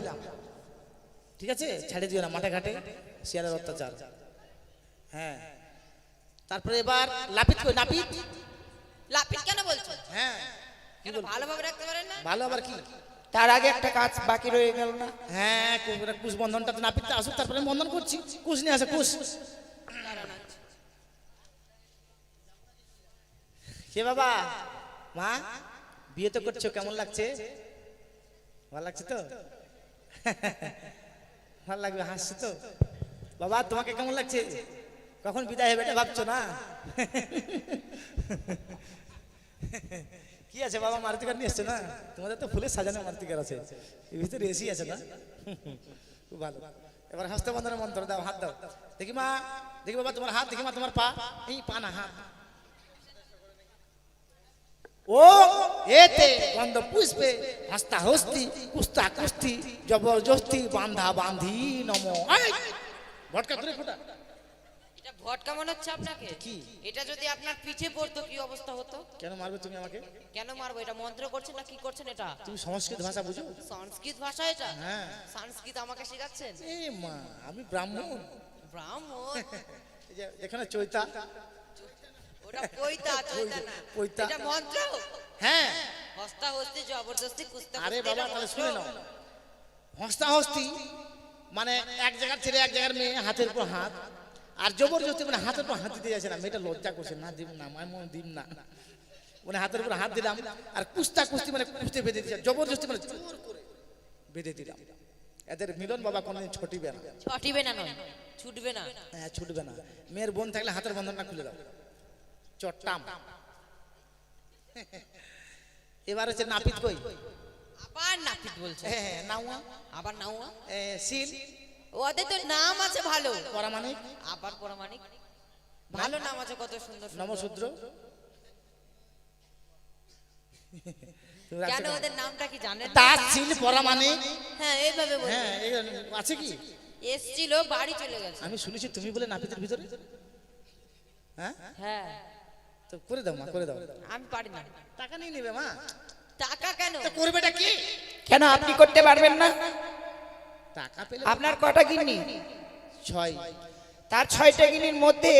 ঠিক আছে? ছেড়ে দিও না মাঠে ঘাটে শিয়ালের অত্যাচার। হ্যাঁ তারপরে এবার লাপিত কই, নাপিত। লাপিত কেন বলছো? হ্যাঁ কেন ভালোভাবে রাখতে পারেন না? ভালো আবার কি? তার আগে একটা কাজ বাকি রয়ে গেল না? হ্যাঁ কুশ বন্ধনটা তো নাপিতটা আসুক, তারপরে আমি বন্ধন করছি। কুশ নিয়ে আসে, কুশ। কে বাবা? মা বিয়ে তো করছো, কেমন লাগছে? ভালো লাগছে তো? ভালো লাগবে, হাসছো তো? বাবা তোমাকে কেমন লাগছে? কখন বিদায় হবে এটা ভাবছো না? কি আছে বাবা, মারুতি কার নিয়ে এসছো না? তোমাদের তো ফুলের সাজানো মারুতি কার আছে, এর ভিতরে এসি আছে না? খুব ভালো। এবার হস্ত বন্ধনের মন্ত্র দাও, হাত দাও। দেখি মা, দেখি বাবা তোমার হাত, দেখি মা তোমার পা। এই পা না, হাত। ও এতে গন্ধ পুষ্পে হস্তা হস্তি কুস্তা কুস্তি জবরদস্তি বান্ধা বান্ধি নম ভটকা ধরে ফোটা এটা ভটকা মনে হচ্ছে আপনাকে? কি? এটা যদি আপনার পিঠে পড়তো কি অবস্থা হতো? কেন মারবে তুমি আমাকে? কেন মারবো? এটা মন্ত্র করছেন না কি করছেন এটা? তুমি সংস্কৃত ভাষা বুঝো? সংস্কৃত ভাষা এটা? হ্যাঁ। সংস্কৃত আমাকে শেখাচ্ছেন? এ মা আমি ব্রাহ্মণ। ব্রাহ্মণ? এই যে এখানে চৈতা। ওটা পৈতা, চৈতা না। পৈতা। এটা মন্ত্র? হ্যাঁ হস্তা হস্তি জবরদস্তি কুস্তা আরে কুস্তি, বাবা এটা তাহলে মন্ত্র? শুনে নাও। হস্তা হস্তি মানে এক জায়গার ছেলে এক জায়গার মেয়ে হাতের উপর হাত, আর জবরদস্তি মানে হাতের উপর হাত দিতে যাচ্ছে না, মেয়েটা লজ্জা করছে না, দিব না মায় মন দিব না, মানে হাতের উপর হাত দিলাম। আর কুস্তা কুস্তি মানে কুস্তি বেঁধে দিচ্ছে, জবরদস্তি মানে জোর করে বেঁধে দিলাম। এদের মিলন বাবা কোনদিন ছুটিবে না। ছটিবে না নয়, ছুটবে না। হ্যাঁ ছুটবে না। মেয়ের বোন থাকলে হাতের বন্ধনটা খুলে দাও, চট্টাম। এবার হচ্ছে নাপিত কই? আবার নাপিত বলছে? হ্যাঁ নাওয়া, আবার নাউয়া? সিল, ওদের তো নাম আছে ভালো। পরামানিক, আবার পরামানিক? ভালো নাম আছে, কত সুন্দর সুন্দর। নমশূদ্র। কেন ওদের নামটা কি জানেন না? তার সিল, পরামানিক। হ্যাঁ এইভাবে বলুন। হ্যাঁ এই আছে কি? এসছিল, বাড়ি চলে গেছে। আমি শুনেছি তুমি বলে নাপিতের ভিতরে। হ্যাঁ হ্যাঁ তো করে দাও মা, করে দাও। আমি পারি না। টাকা নিয়ে নেবে মা। টাকা কেন? তো করবেটা কি? কেন আপনি করতে পারবেন না? টাকা পেলে আপনার কটা গিন্নি? 6। তার 6টা গিন্নির মধ্যে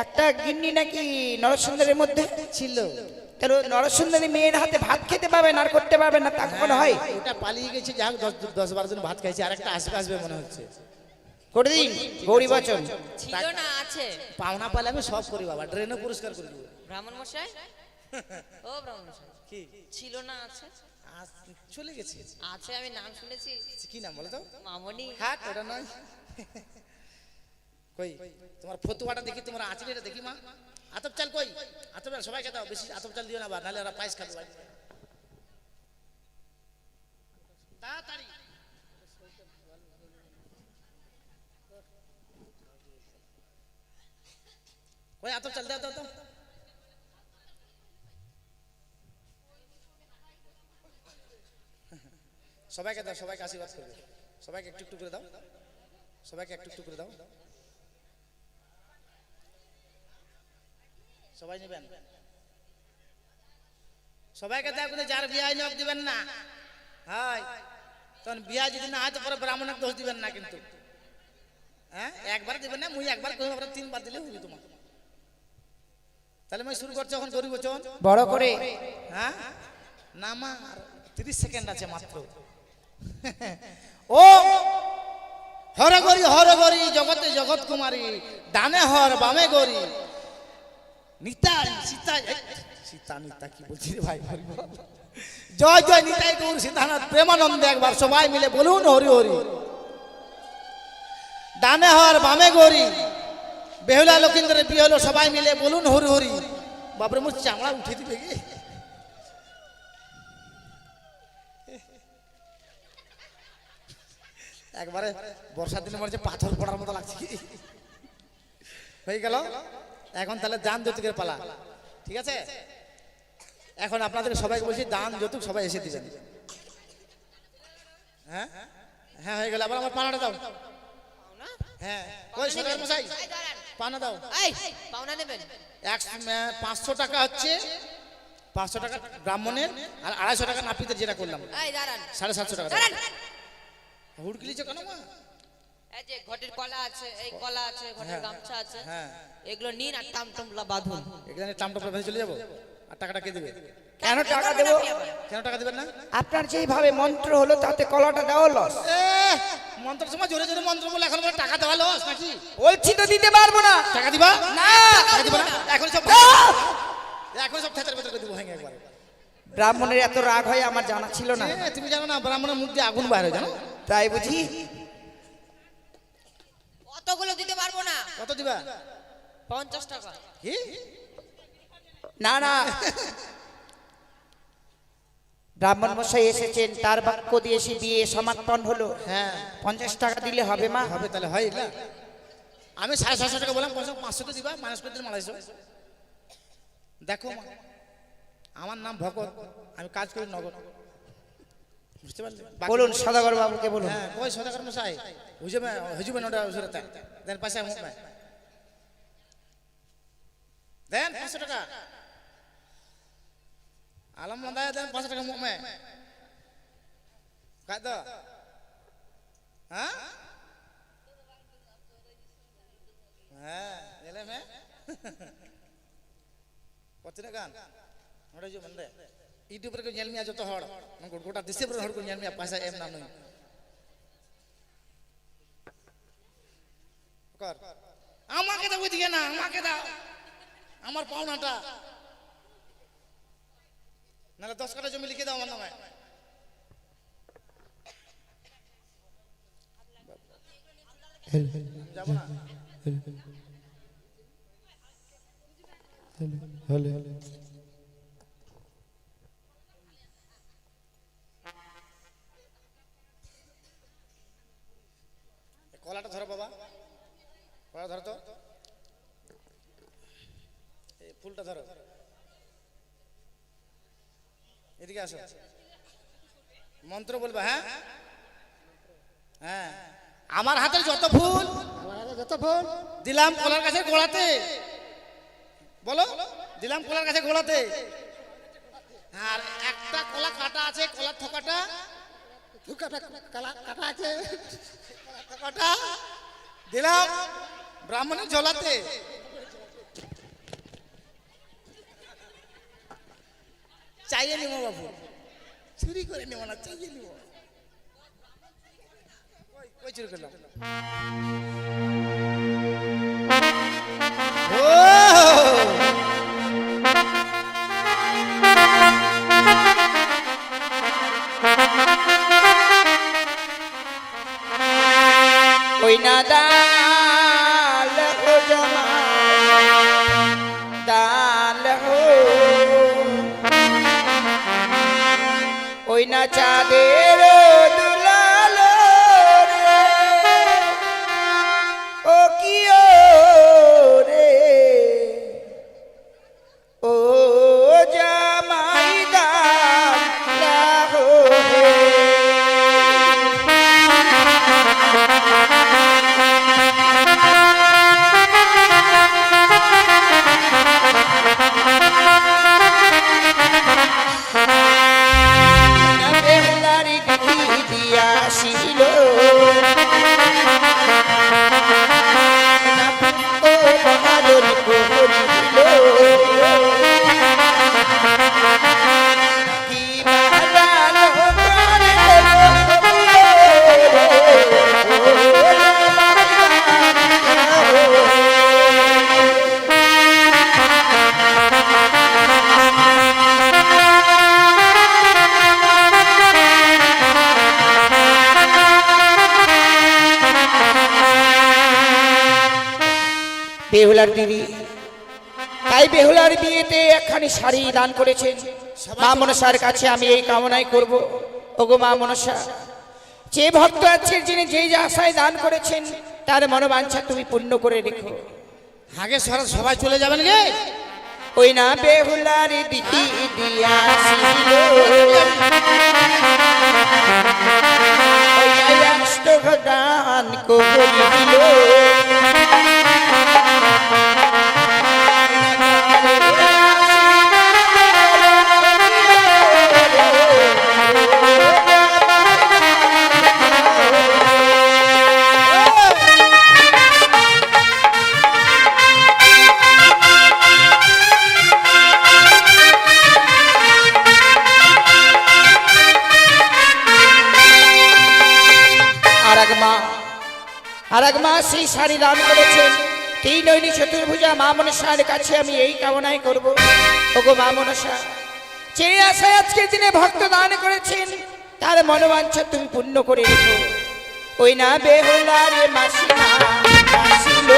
একটা গিন্নি নাকি নরসুন্দরের মধ্যে ছিল। তাহলে নরসুন্দরী মেয়ের হাতে ভাত খেতে পাবেন আর করতে পারবেন না, তা কখনো হয়? ওটা পালিয়ে গেছে, যা হোক 10-12 জন ভাত খাইছে, আর একটা আসবে আসবে মনে হচ্ছে। করে দিন গৌরী বচন। ছিল না, আছে। পাওনা পালে আমি সব করি বাবা, ড্রেনে পুরস্কার করে দেবো। ব্রাহ্মণ মশাই, ও ব্রাহ্মণ মশাই, কি ছিল না, আছে? চলে গেছে। আছে, আমি নাম শুনেছি। কি নাম বলো তো? মামনি। হ্যাঁ ওটা নয়। কই তোমার ফতুয়াটা দেখি, তোমার আঁচড়িটা দেখি মা। আতপ চাল কই? আতপ চাল সবাইকে দাও, বেশি আতপ চাল দিও না, বা নাহলে ওরা পায়েস খাবে ভাই। তাড়াতাড়ি কই আতপ চাল দাও, দাও দাও। সবাইকে দাও, সবাইকে আশীর্বাদ করবে। সবাইকে একটু একটু করে দাও, সবাইকে একটু একটু করে দাও। সবাই নেবেন, সবাইকে দাও, কিন্তু যার বিয়ে হয়নি ওকে দিবেন না। হাই তখন বিয়া যদি না হয় তো পরে ব্রাহ্মণের দোষ দিবেন না কিন্তু। হ্যাঁ একবার দিবেন না, মুই একবার কই, আমরা 3 বার দিলে হইবে তোমার। তাহলে মই শুরু করছি এখন গরিব বচন বড় করে। হ্যাঁ না মা, 30 সেকেন্ড আছে মাত্র। ও হরগরি জগতে জগৎ কুমারী, ডানে হর বামে গরি, নিতাই সীতা, সীতা নিতা কি বলছি রে ভাই, জয় জয় নিতাই গৌর সীতানাথ প্রেমানন্দ, একবার সবাই মিলে বলুন হরি হরি। ডানে হর বামে গরি, বেহুলা লক্ষিন্দরের বিয়ে হলো, সবাই মিলে বলুন হরি হরি। বাপরে মোর চামড়া উঠে দিবে গে। একবারে বর্ষার দিনে মনে হচ্ছে পাথর পড়ার মতো লাগছে। কি হয়ে গেল? এখন তাহলে দান যৌতুকের পালা, ঠিক আছে? এখন আপনাদের সবাইকে বলছি দান যৌতুক সবাই এসে দিবেন। হ্যাঁ হ্যাঁ হয়ে গেল। আবার আমার পানাটা দাও। হ্যাঁ কই সরকার মশাই, এই দাঁড়ান। পানা দাও। এই পাওনা নেবেন? 500 টাকা হচ্ছে, 500 টাকা ব্রাহ্মণের, আর 250 টাকা নাপিতের, যেটা করলাম এই দাঁড়ান, 750 টাকা। দাঁড়ান। হুড়কিলিছ কেন মা? এই যে ঘটের কলা আছে, এই কলা আছে, ঘটের গামছা আছে, হ্যাঁ এগুলো নিন আর টামটমলা বাঁধুন। এখানে টামটা ভেঙে চলে যাবো, আর টাকাটা কে দেবে? কেন টাকা দেবো? কেন টাকা দেবেন না? আপনার যেইভাবে মন্ত্র হলো তাতে কলাটা দেওয়া লস। মন্ত্র সময় জোরে জোরে মন্ত্র বলে এখন বলে টাকা দেওয়া লস নাকি? বলছি তো দিতে পারবো না। টাকা দিবা না। টাকা দিবা না? এখন সব থেতার ভেতর করে দিব ভেঙে একবার। ব্রাহ্মণের এত রাগ হয় আমার জানা ছিল না। তুমি জানো না ব্রাহ্মণের মুখ দিয়ে আগুন বাইরে, জানো? তাই বুঝি? অতগুলো দিতে পারবো না। কত দিবা? 50 টাকা। কি? না না, ব্রাহ্মণ মশাই এসেছেন, তার বাক্য দিয়ে সে বিয়ে সমাপন হলো। হ্যাঁ 50 টাকা দিলে হবে মা? হবে, তাহলে হয় না? আমি 750 টাকা বললাম, 500 তো দিবা, মাইনাস করে দিলে মালাইছো। দেখো মা, আমার নাম ভকত, আমি কাজ করি নগর। বুঝতে পারলে? বাকি- বলুন সদাগর বাবুকে বলুন। হ্যাঁ, কই সদাগর মশাই হুজুবে ওটা হুজুরতে দেন পয়সা মুখ মে দেন 500 টাকা। আলম মন্দায় দেন 500 টাকা মুখ মে কাট দাও। হ্যাঁ হ্যাঁ এলে মে কত টাকা ওটা যে মন্দায় ইউটিউব রে ñel মিয়া যত হড় গোটা দেশে হড় কো ñel মিয়া পয়সা এম নাম নই কর। আমাকে দাও ওইদিকে না, আমাকে দাও আমার পাওনাটা, নাহলে 10 কাঠা জমি লিখে দাও আমার নামে। যাবো না কলাটা ধরো বাবা, কলা ধরো তো, এই ফুলটা ধরো, এদিকে আসো, মন্ত্র বলবা। হ্যাঁ হ্যাঁ, আমার হাতের যত ফুল দিলাম কলার কাছে গোড়াতে, বলো দিলাম কলার কাছে গোড়াতে। আর একটা কলা কাটা আছে, কলার থোকাটা কাটা আছে, থোকাটা দিলাম ব্রাহ্মণের ঝোলাতে। চাইয়ে নিব বাবু, চুরি করে নিব না, চাইয়ে নিব। কই চুরি করলাম? ওই না দাল হো জমা দাল হো, ওই না চাঁদের দুলালো রে, ও কি ও রে, ও জামাই দাল হো রে। বেহুলারি দিদি দিয়াছিল না পুষ্প বাহাদুর করিল, কি বাজালো বেহুলার দিদি, তাই বেহুলার বিয়েতে একখানি শাড়ি দান করেছেন। মা মনসার কাছে আমি এই কামনাই করব, ওগো মা মনসা, যে ভক্ত আজকের যিনি যে আশায় দান করেছেন তার মনোবাঞ্ছা তুমি পূর্ণ করে রেখো। আগে সবাই চলে যাবেন গে। ওই না বেহুলার দিদি দিয়াছিল ওই দান করিল, আর এক মা সেই শাড়ি দান করেছেন। তিন নৈনি চতুর্ভুজা মা মনসার কাছে আমি এই কামনাই করব, ওগো মা মনসা, যে আশায় আজকের দিনে ভক্ত দান করেছেন তার মনোবাঞ্ছা তুমি পূর্ণ করে রেখো। ওই না বেহুলার মাসিমা আসিল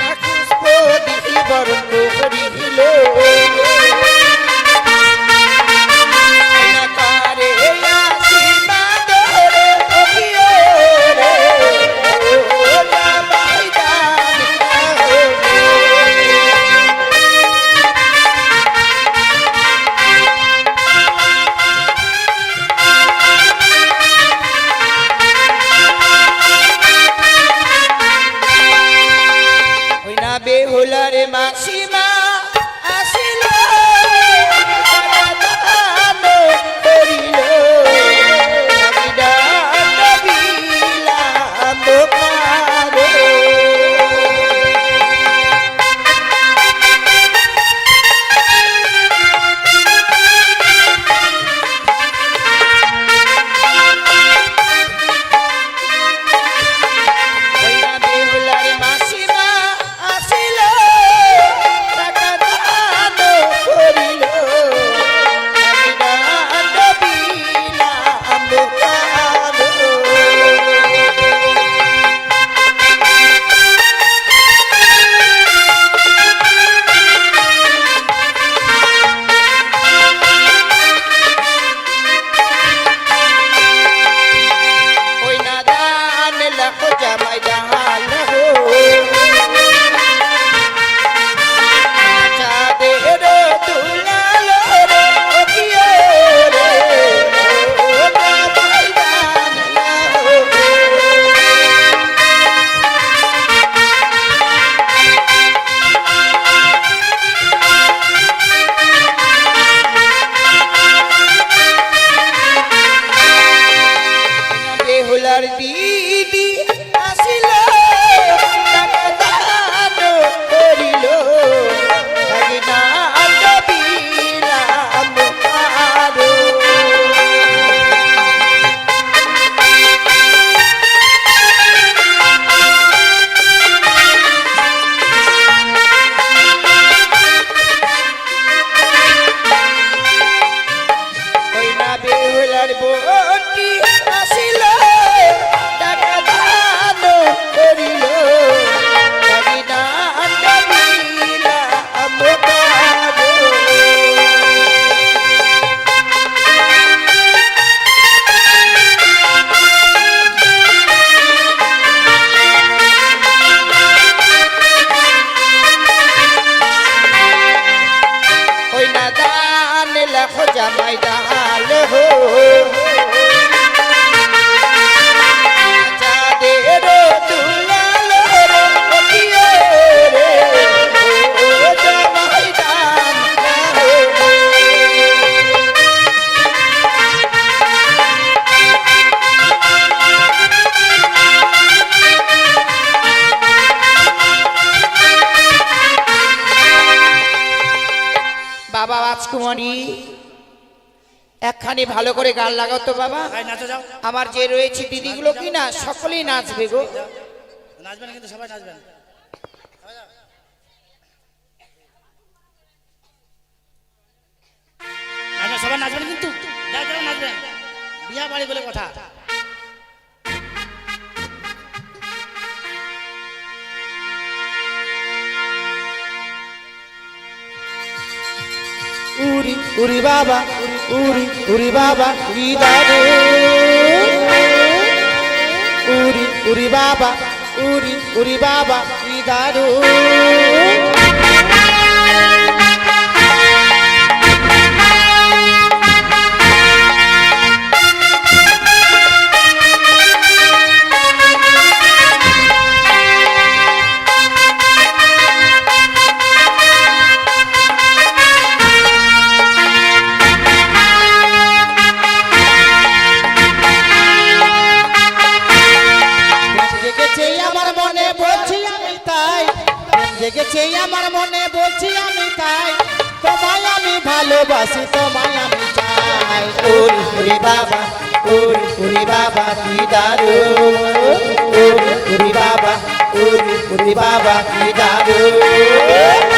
না পুষ্প দিদি বরণ করিল, দেখো জামাই ডাল হো চাঁদের দুলাল রে ওলিয়ে রে ও জামাই ডাল হো বাবা রাজকুমারী একখানি ভালো করে গান লাগাও তো বাবা। ভাই নাচো যাও, আমার যে রয়েছে দিদিগুলো কি না সকলেই নাচবে গো। নাচবেন কিন্তু সবাই নাচবেন। নাচবেন সবাই নাচবেন কিন্তু, যাও যাও নাচবেন, বিয়া বাড়ি বলে কথা। উরি উরি বাবা উরি উরি বাবা দিদারে উরি উরি বাবা উরি উরি বাবা দিদারে জেগেছে আমার মনে বলছি আমি তাই তোমায় আমি ভালোবাসি তোমায় আমি চাই ওরে ওরে বাবা ওরে ওরে বাবা কি দারুণ ওরে ওরে বাবা ওরে ওরে বাবা কি দারুণ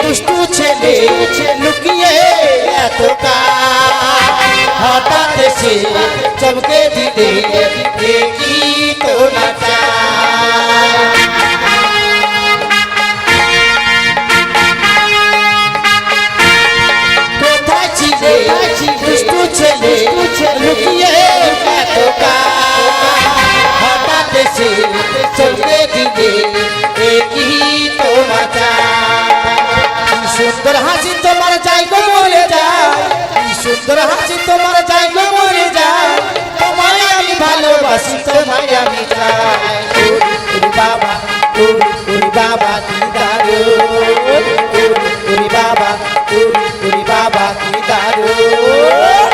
দুষ্টু ছেলে লুকিয়ে এত হঠাৎ সে চমকে দিলে কি তো নাচা কোথায় ছিলে দুষ্টু ছেলে লুকিয়ে এত হঠাৎ সে চমকে দিলে কি তো নাচা সুন্দর হাসি তোমার জায়গা মরে যায় সুন্দর হাসি তোমার জায়গা মরে যায় তোমায় আমি ভালোবাসি তোমায় আমি চাই ওরে বাবা ওরে বাবা কি দারুণ ওরে বাবা ওরে বাবা কি দারুণ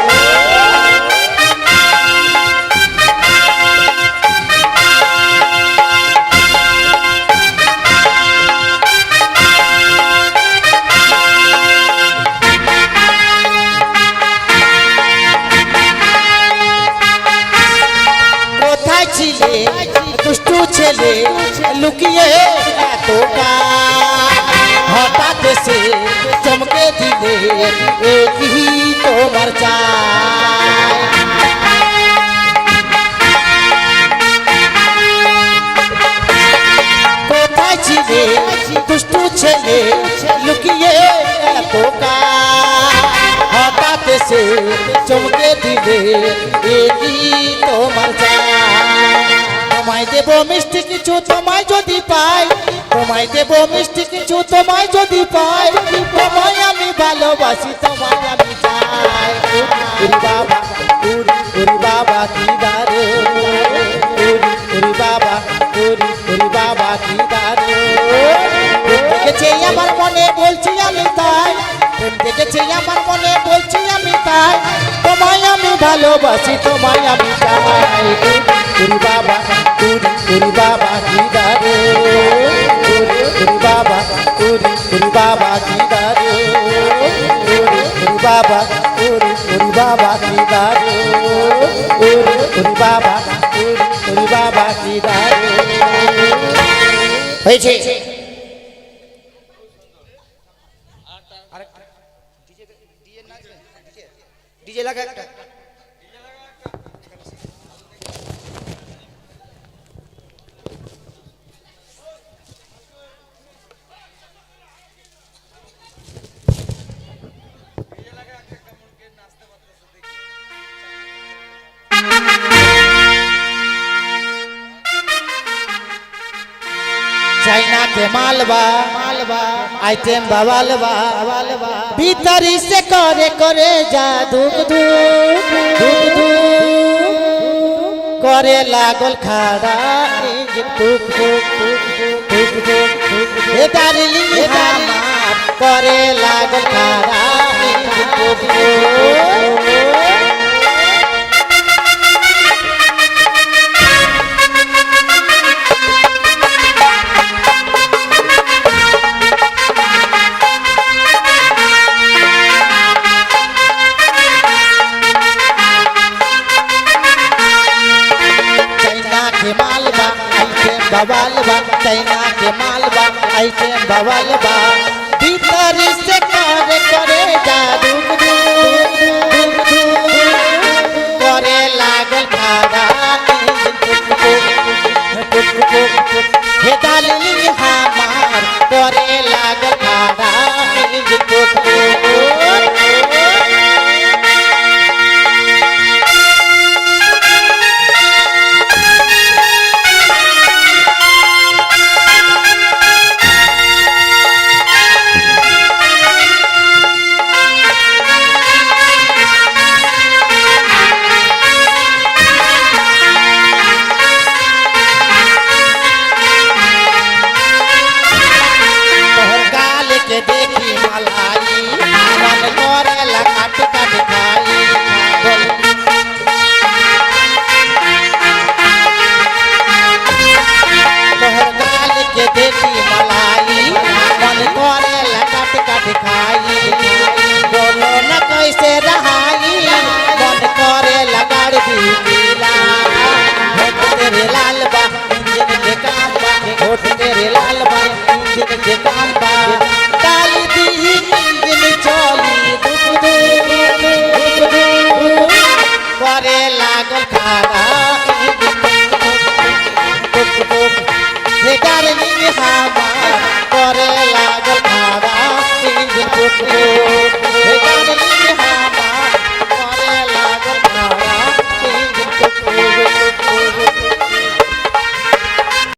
দুষ্টু ছেলে লুকিয়ে এত হঠাৎ সে চমকে দিলে কি তোমার চাই কোথায় ছিলে দুষ্টু ছেলে লুকিয়ে এত হঠাৎ সে চমকে দিলে কি তোমার চাই তোমায় দেব মিষ্টি কিছু তোমায় যদি পাই তোমায় দেব মিষ্টি কিছু তোমায় যদি পাই তোমায় আমি ভালোবাসি তোমায় আমি চাই ওরে বাবা ওরে বাবা কি দারুণ ওরে বাবা ওরে বাবা কি দারুণ দেখেছে আমার মনে বলছি আমি তাই দেখেছে আমার মনে বলছি আমি তাই তোমায় আমি ভালোবাসি তোমায় আমি চাই ওরে বাবা ওরে বাবা কি দারুণ ওরে বাবা ওরে বাবা কি দারুণ ওরে বাবা ওরে বাবা কি দারুণ ওরে বাবা ওরে বাবা কি দারুণ হয়েছে ডিজে লাগা একটা मालवा आइटम बवालवा भीतरी से करे करे जा दुख दुख करे लागल खाड़ा इंजन टुक हे डार्लिंग हमार करे लागल खाड़ा इंजन टुक बवालबा चाइना के मालबा ऐसे बवालबा भीतर से करे करे जादू करे लागल खाड़ा हे डार्लिंग हमार करे लागल खाड़ा तेरे लाल बा इंजन के काम बा होठ तेरे लाल